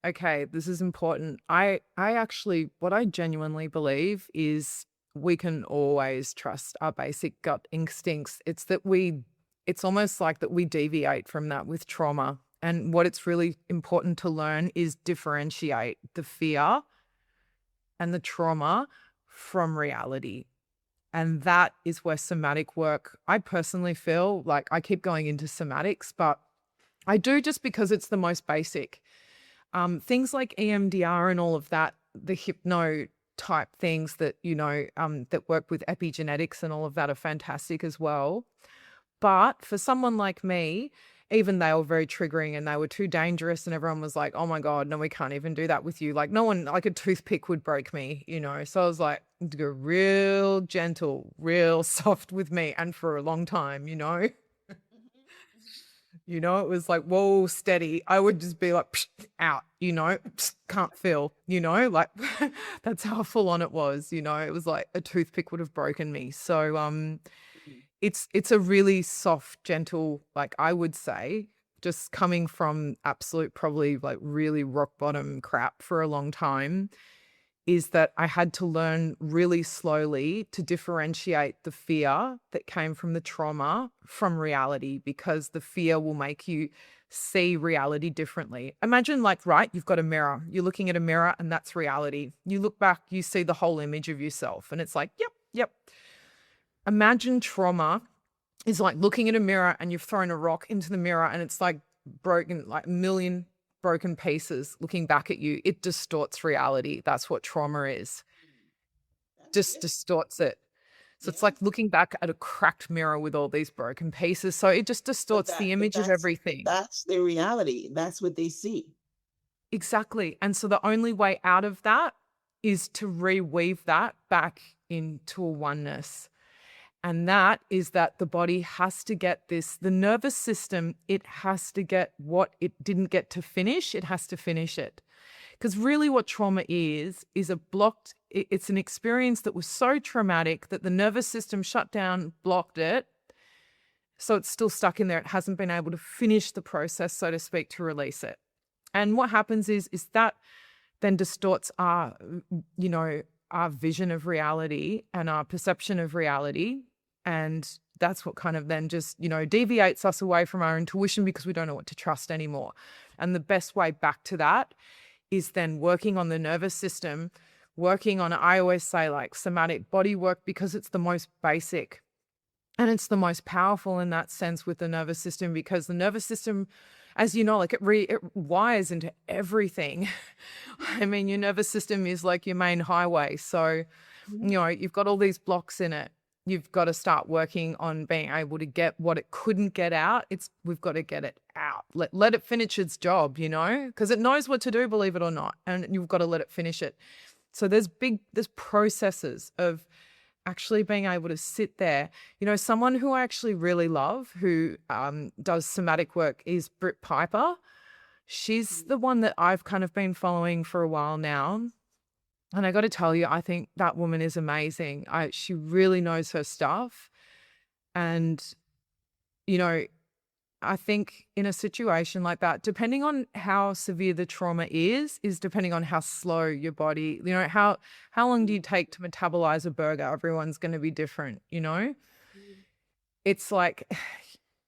Okay, this is important. I actually what I genuinely believe is we can always trust our basic gut instincts. It's almost like that we deviate from that with trauma. And what it's really important to learn is differentiate the fear and the trauma from reality. And that is where somatic work, I personally feel like I keep going into somatics, but I do just because it's the most basic. Things like EMDR and all of that, the hypno type things that, that work with epigenetics and all of that are fantastic as well. But for someone like me, even they were very triggering and they were too dangerous. And everyone was like, oh my God, no, we can't even do that with you. Like, no one, like a toothpick would break me. So I was like, go real gentle, real soft with me. And for a long time. It was like, whoa, steady. I would just be like, "Psh, out, psh, can't feel, like that's how full on it was, it was like a toothpick would have broken me. So, Mhm. it's a really soft, gentle, like I would say, just coming from absolute, probably like really rock bottom crap for a long time is that I had to learn really slowly to differentiate the fear that came from the trauma from reality because the fear will make you see reality differently. Imagine, like, right, you've got a mirror, you're looking at a mirror, and that's reality. You look back, you see the whole image of yourself, and it's like, yep, yep. Imagine trauma is like looking at a mirror and you've thrown a rock into the mirror and it's like broken, like a million broken pieces looking back at you. It distorts reality. That's what trauma is. That's Just good. distorts it. So it's Yeah. like looking back at a cracked mirror with all these broken pieces. So it just But distorts that the but image of everything. that's their reality. That's what they see. Exactly. And so the only way out of that is to reweave that back into a oneness. And that is that the body has to get this, the nervous system, it has to get what it didn't get to finish, it has to finish it. Because really what trauma is a blocked, it's an experience that was so traumatic that the nervous system shut down, blocked it. So it's still stuck in there. It hasn't been able to finish the process, so to speak, to release it. And what happens is that then distorts our vision of reality and our perception of reality. And that's what kind of then just, deviates us away from our intuition because we don't know what to trust anymore. And the best way back to that is then working on the nervous system, working on, I always say like somatic body work because it's the most basic and it's the most powerful in that sense with the nervous system because the nervous system, as you know, like it wires into everything. I mean, your nervous system is like your main highway. So, Mhm. you've got all these blocks in it. You've got to start working on being able to get what it couldn't get out. We've got to get it out. Let it finish its job, because it knows what to do, believe it or not. And you've got to let it finish it. So there's processes of actually being able to sit there. Someone who I actually really love who does somatic work is Britt Piper. She's the one that I've kind of been following for a while now. And I got to tell you, I think that woman is amazing. She really knows her stuff. And, I think in a situation like that, depending on how severe the trauma is depending on how slow your body, how long do you take to metabolize a burger? Everyone's going to be different, It's like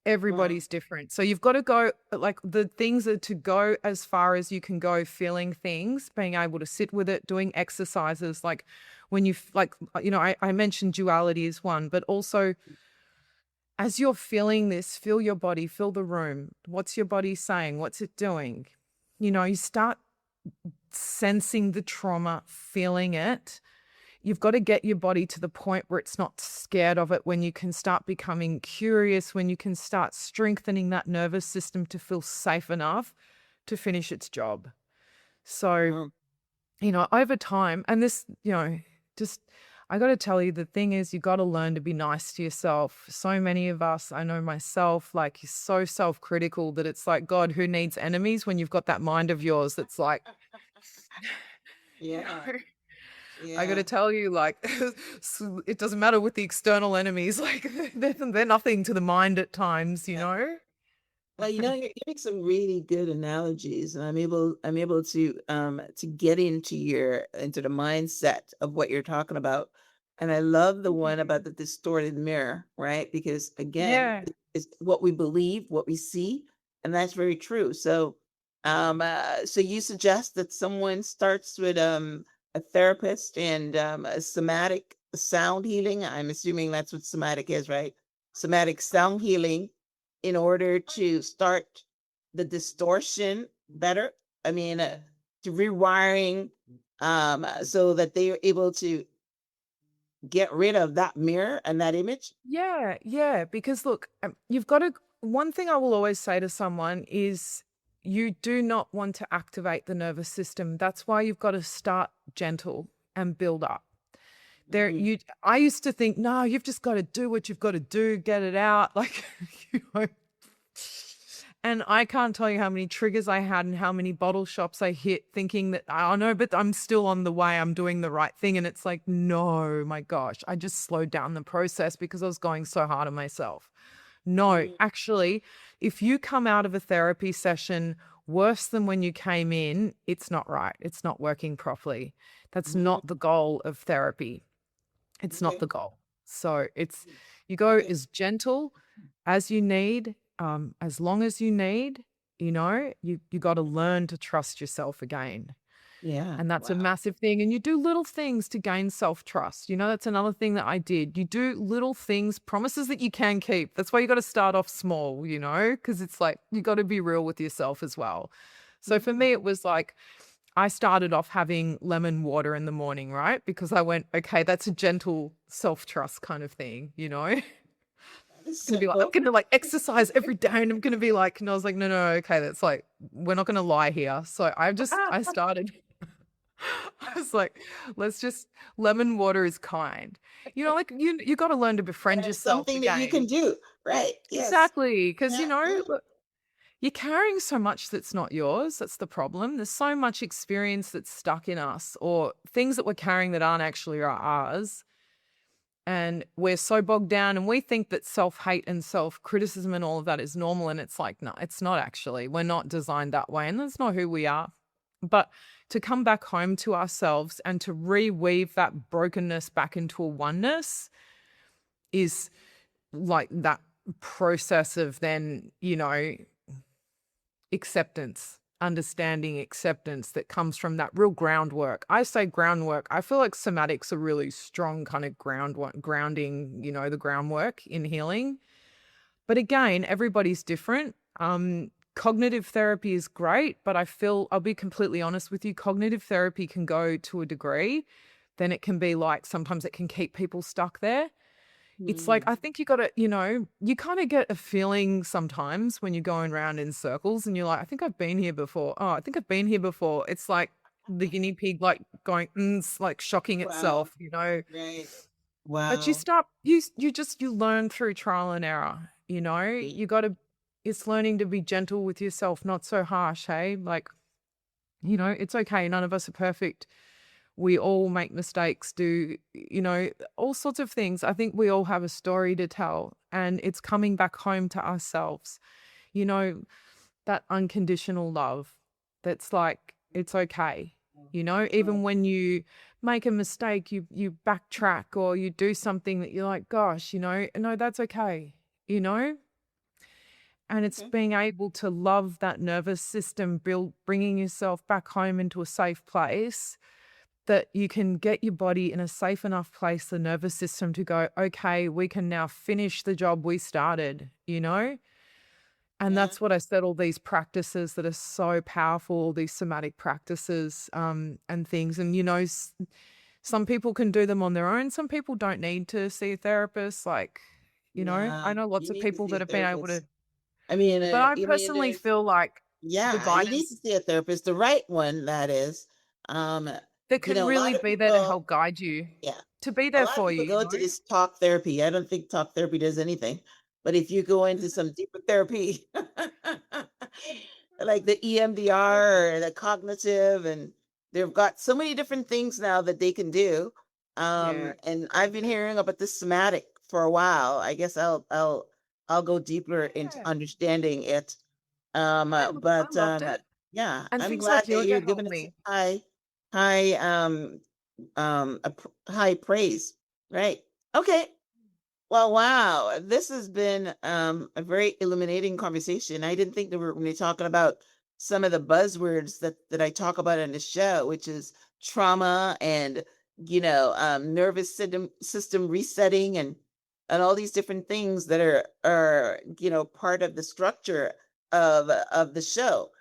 everybody's different. So you've got to go, like the things are to go as far as you can go, feeling things, being able to sit with it, doing exercises. Like when I mentioned duality is one, but also as you're feeling this, feel your body, feel the room. What's your body saying? What's it doing? You start sensing the trauma, feeling it. You've got to get your body to the point where it's not scared of it, when you can start becoming curious, when you can start strengthening that nervous system to feel safe enough to finish its job. So, over time, and this, just, I got to tell you, the thing is, you got to learn to be nice to yourself. So many of us, I know myself, like, you're so self-critical that it's like, God, who needs enemies when you've got that mind of yours that's like, Yeah. I got to tell you, like, it doesn't matter with the external enemies. Like, they're nothing to the mind at times, Well, you're giving some really good analogies, and I'm able to get into the mindset of what you're talking about. And I love the one about the distorted mirror, right? Because again, Yeah. it's what we believe, what we see, and that's very true. So, so you suggest that someone starts with a therapist and a somatic sound healing. I'm assuming that's what somatic is, right? Somatic sound healing in order to start the distortion better. I mean, to rewiring, so that they are able to get rid of that mirror and that image. Yeah, yeah. Because look, you've got to, one thing I will always say to someone is you do not want to activate the nervous system. That's why you've got to start gentle and build up. I used to think, no, you've just got to do what you've got to do, get it out. Like, you know, and I can't tell you how many triggers I had and how many bottle shops I hit thinking that, I know, but I'm still on the way, I'm doing the right thing. And it's like, no, my gosh, I just slowed down the process because I was going so hard on myself. No, actually, if you come out of a therapy session worse than when you came in, it's not right. It's not working properly. That's not the goal of therapy. It's not the goal. So you go as gentle as you need, as long as you need, you got to learn to trust yourself again. Yeah. And that's a Wow. massive thing. And you do little things to gain self-trust. That's another thing that I did. You do little things, promises that you can keep. That's why you got to start off small, because it's like you got to be real with yourself as well. So for me, it was like, I started off having lemon water in the morning, right? Because I went, okay, that's a gentle self-trust kind of thing, I'm gonna like exercise every day, and I'm gonna be like, and I was like, no, okay, that's like, we're not gonna lie here. So I started. I was like, lemon water is kind. Like you got to learn to befriend yourself Something that you can again. do, right? Yes. Exactly, because Yeah. look, you're carrying so much that's not yours. That's the problem. There's so much experience that's stuck in us, or things that we're carrying that aren't actually ours. And we're so bogged down, and we think that self-hate and self-criticism and all of that is normal. And it's like, no, it's not actually. We're not designed that way, and that's not who we are. But to come back home to ourselves and to reweave that brokenness back into a oneness is like that process of then, acceptance, understanding, acceptance that comes from that real groundwork. I say groundwork. I feel like somatic's a really strong kind of grounding, the groundwork in healing. But again, everybody's different. Cognitive therapy is great, but I'll be completely honest with you, cognitive therapy can go to a degree, then it can be like, sometimes it can keep people stuck there. It's like, I think you got to, you kind of get a feeling sometimes when you're going around in circles and you're like, I think I've been here before. Oh, I think I've been here before. It's like, the guinea pig, like going, like shocking Wow. itself, you know. Right. But you Wow. start, you learn through trial and error, you know. Mm. You got to, it's learning to be gentle with yourself, not so harsh, hey? Like, you know, it's okay. None of us are perfect. We all make mistakes, do, you know, all sorts of things. I think we all have a story to tell, and it's coming back home to ourselves, you know, that unconditional love that's like, it's okay. You know, even when you make a mistake, you backtrack or you do something that you're like, gosh, you know, no, that's okay, you know? And it's Okay. being able to love that nervous system, bringing yourself back home into a safe place that you can get your body in a safe enough place, the nervous system to go, okay, we can now finish the job we started, you know? And Yeah. that's what I said, all these practices that are so powerful, these somatic practices and things. And, you know, some people can do them on their own. Some people don't need to see a therapist. Like, you know, Yeah. I know lots You of need to people see a that have been able therapist. to, I mean, but I I mean, personally there's, feel like the yeah, you need to guidance see a therapist, the right one, that is. Um, that you can know, a lot really of be there to people, help guide you, yeah, to be a there lot of for you, people you go know? to this talk therapy. I don't think talk therapy does anything, but if you go into some deeper therapy, like the EMDR or the cognitive, and they've got so many different things now that they can do. Yeah. And I've been hearing about the somatic for a while. I guess I'll go deeper into Yeah. understanding it. I But loved it. yeah, And I'm things glad like that you're yoga giving helped it some me. high high praise, right? Okay. Well, wow, this has been a very illuminating conversation. I didn't think that we were going to be talking about some of the buzzwords that I talk about in the show, which is trauma and nervous system resetting, and all these different things that are part of the structure of the show.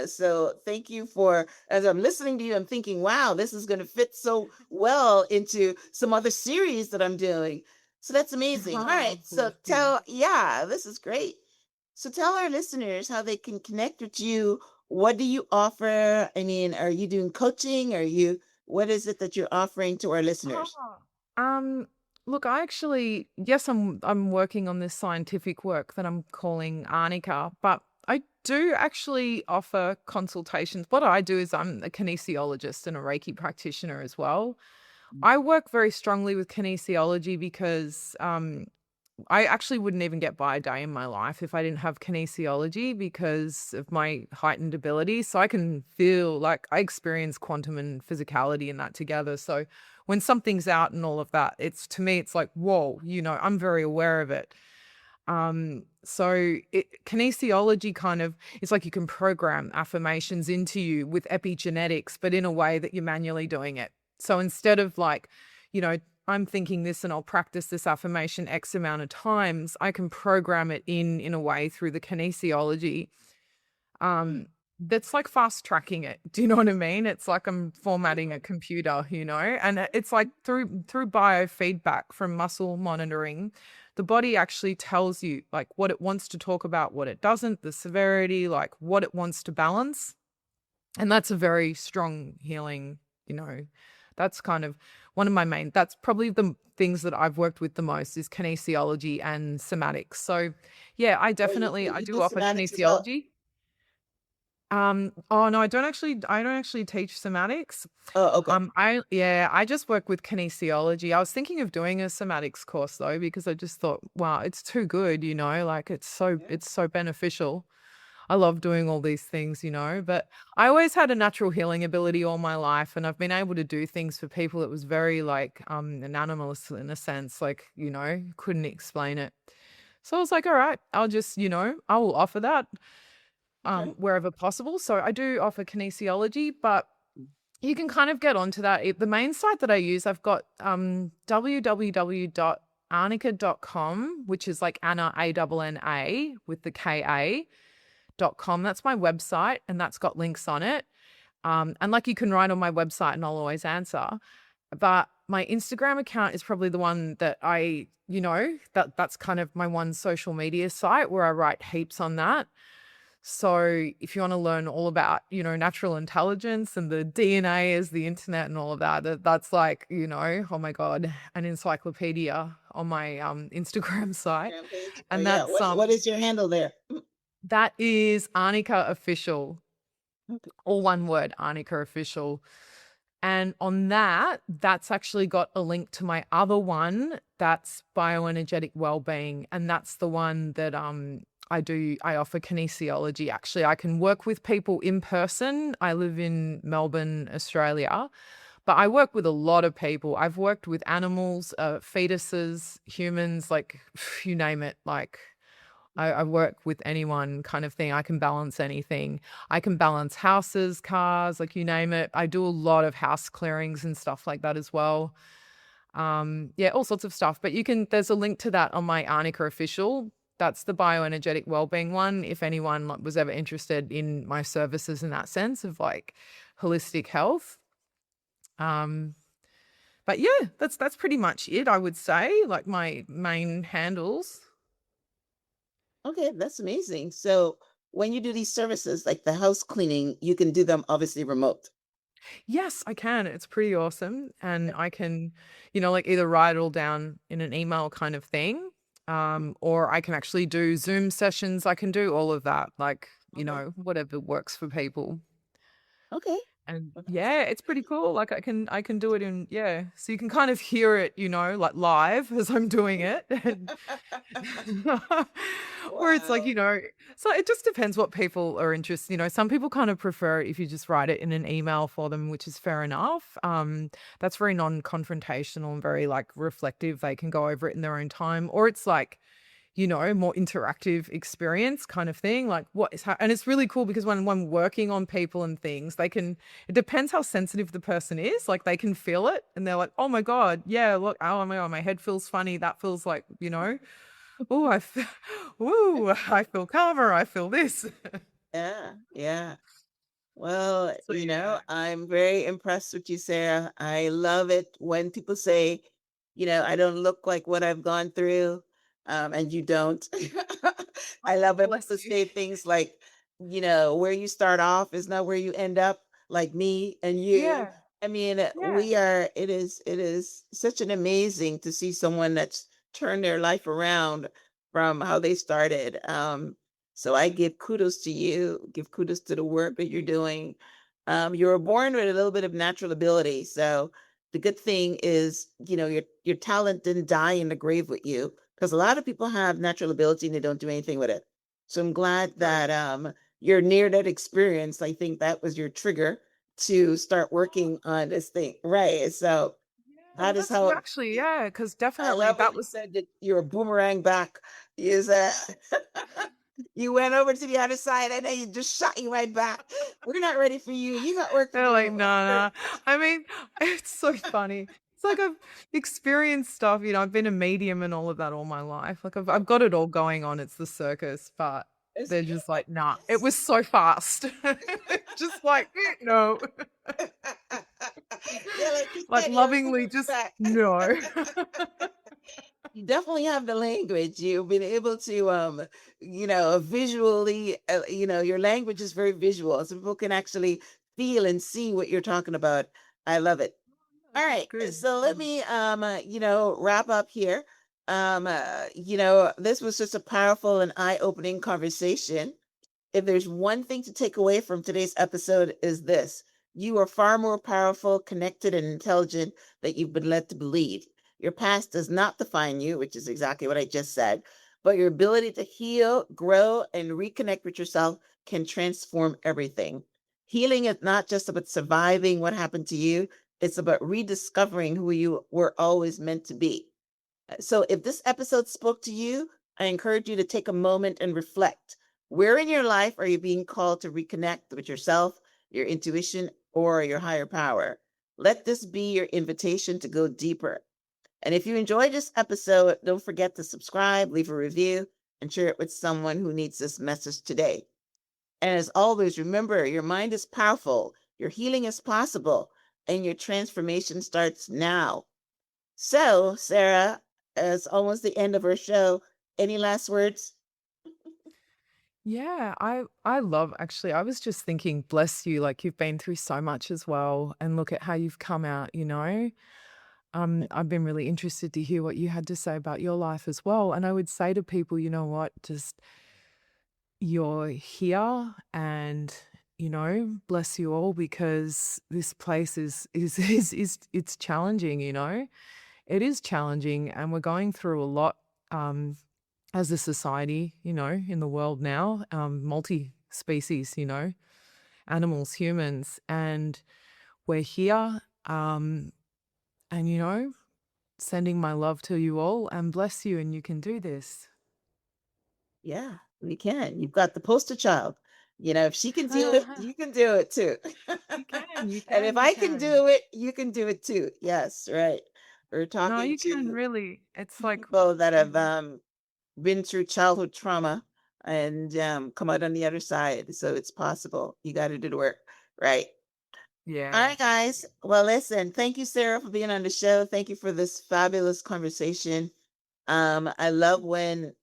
So thank you for, as I'm listening to you, I'm thinking, wow, this is going to fit so well into some other series that I'm doing. So that's amazing. All right. Oh, So bless you. yeah, this is great. So tell our listeners how they can connect with you. What do you offer? I mean, are you doing coaching? What is it that you're offering to our listeners? Oh. Um, Look, I actually, yes, I'm working on this scientific work that I'm calling Arnica, but I do actually offer consultations. What I do is I'm a kinesiologist and a Reiki practitioner as well. I work very strongly with kinesiology because I actually wouldn't even get by a day in my life if I didn't have kinesiology because of my heightened ability. So I can feel like I experience quantum and physicality in that together. So when something's out and all of that, it's to me, it's like, whoa, you know, I'm very aware of it. Kinesiology kind of, it's like you can program affirmations into you with epigenetics, but in a way that you're manually doing it. So instead of like, you know, I'm thinking this and I'll practice this affirmation X amount of times, I can program it in a way through the kinesiology. Mm. That's like fast tracking it. Do you know what I mean? It's like I'm formatting a computer, you know, and it's like through biofeedback from muscle monitoring, the body actually tells you like what it wants to talk about, what it doesn't, the severity, like what it wants to balance. And that's a very strong healing, you know. That's kind of one of my main, that's probably the things that I've worked with the most is kinesiology and somatics. So yeah, I Oh, you, definitely I you do do offer somatics as well. kinesiology. Oh no, I don't actually teach somatics. Oh, okay. I just work with kinesiology. I was thinking of doing a somatics course though, because I just thought, wow, it's too good, you know, like it's so beneficial. I love doing all these things, you know, but I always had a natural healing ability all my life, and I've been able to do things for people that was very like anonymous in a sense, like, you know, couldn't explain it. So I was like, all right, I'll just, you know, I will offer that Okay. wherever possible. So I do offer kinesiology, but you can kind of get onto that. The main site that I use, I've got www.arnica.com, which is like Anna, ANNA with the KA.com. That's my website, and that's got links on it. And like you can write on my website and I'll always answer. But my Instagram account is probably the one that that's kind of my one social media site where I write heaps on that. So if you want to learn all about, natural intelligence and the DNA is the internet and all of that, that's like, oh my God, an encyclopedia on my Instagram site. Instagram page. Oh And yeah. What is your handle there? that is Arnica Official, Okay. all one word, Arnica Official. And on that, that's actually got a link to my other one, that's bioenergetic wellbeing. And that's the one that I offer kinesiology. Actually, I can work with people in person. I live in Melbourne, Australia, but I work with a lot of people. I've worked with animals, fetuses, humans, like you name it, like I work with anyone kind of thing. I can balance anything. I can balance houses, cars, like you name it. I do a lot of house clearings and stuff like that as well. Yeah, all sorts of stuff. But there's a link to that on my Arnica Official. That's the bioenergetic wellbeing one. If anyone was ever interested in my services in that sense of like holistic health. But yeah, that's pretty much it, I would say, like my main handles. Okay, that's amazing. So when you do these services, like the house cleaning, you can do them obviously remote. Yes, I can. It's pretty awesome. And I can, like either write it all down in an email kind of thing. Or I can actually do Zoom sessions. I can do all of that, like, Okay. whatever works for people. Okay. And Well, that's yeah, it's pretty cool. Like I can do it in, yeah. So you can kind of hear it, like live as I'm doing it. And where it's like, wow. so it just depends what people are interested. Some people kind of prefer it if you just write it in an email for them, which is fair enough. That's very non-confrontational and very like reflective. They can go over it in their own time. Or it's like, more interactive experience kind of thing. Like and it's really cool because when I'm working on people and things, it depends how sensitive the person is. Like they can feel it and they're like, oh my God, yeah, look, oh my God, my head feels funny. That feels like, oh, I feel calmer. I feel this. Yeah. Yeah. Well, So yeah. I'm very impressed with you, Sarah. I love it when people say, I don't look like what I've gone through, and you don't. I love when Bless people you. say things like, where you start off is not where you end up, like me and you. Yeah. I mean, Yeah. it is such an amazing to see someone that's turned their life around from how they started. So I give kudos to you, give kudos to the work that you're doing. You were born with a little bit of natural ability. So the good thing is, your talent didn't die in the grave with you, because a lot of people have natural ability and they don't do anything with it. So I'm glad True. that you're near that experience. I think that was your trigger to start working on this thing. Right. So Yeah, that is that's how actually, yeah, because I definitely love when that you was. said that you're a boomerang back. Is that you went over to the other side and then you just shot you right back. We're not ready for you. You got work to They're like, do. "No, no." I mean, it's so funny. It's like I've experienced stuff, I've been a medium and all of that all my life. Like I've got it all going on. It's the circus, but It's they're just like, "Nah." It was so fast. Just like, "No." They're like, you Like said you're a lovingly boomerang just, back. "No." You definitely have the language. You've been able to, visually, your language is very visual, so people can actually feel and see what you're talking about. I love it. All That's right, good. so let me, wrap up here. This was just a powerful and eye-opening conversation. If there's one thing to take away from today's episode is this: you are far more powerful, connected, and intelligent than you've been led to believe. Your past does not define you, which is exactly what I just said, but your ability to heal, grow, and reconnect with yourself can transform everything. Healing is not just about surviving what happened to you, it's about rediscovering who you were always meant to be. So if this episode spoke to you, I encourage you to take a moment and reflect. Where in your life are you being called to reconnect with yourself, your intuition, or your higher power? Let this be your invitation to go deeper. And if you enjoyed this episode, don't forget to subscribe, leave a review, and share it with someone who needs this message today. And as always, remember, your mind is powerful, your healing is possible, and your transformation starts now. So, Sarah, it's almost the end of our show. Any last words? Yeah, I love actually, I was just thinking, bless you, like you've been through so much as well, and look at how you've come out, you know? I've been really interested to hear what you had to say about your life as well. And I would say to people, you know what, just you're here and bless you all because this place is it's challenging, you know. It is challenging and we're going through a lot um as a society, you know, in the world now, multi-species, you know, animals, humans, and we're here and sending my love to you all and bless you and you can do this. Yeah, we can. You've got the poster child. If she can do it, you can do it too. You can, you And if can, you I can can. do it, you can do it too. Yes, right. We're No, talking you can to really. It's like, people that have been through childhood trauma and come out on the other side. So it's possible. You got to do the work, right? All yeah. right, guys. Well, listen, thank you, Sarah, for being on the show. Thank you for this fabulous conversation. I love when,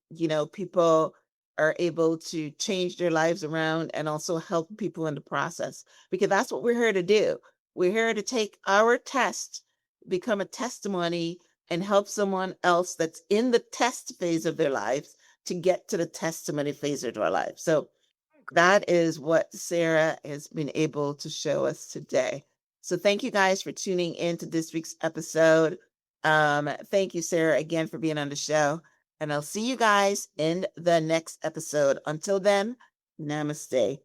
people are able to change their lives around and also help people in the process, because that's what we're here to do. We're here to take our test, become a testimony, and help someone else that's in the test phase of their lives to get to the testimony phase of their life. So that is what Sarah has been able to show us today. So thank you guys for tuning in to this week's episode. Thank you, Sarah, again for being on the show. And I'll see you guys in the next episode. Until then, namaste.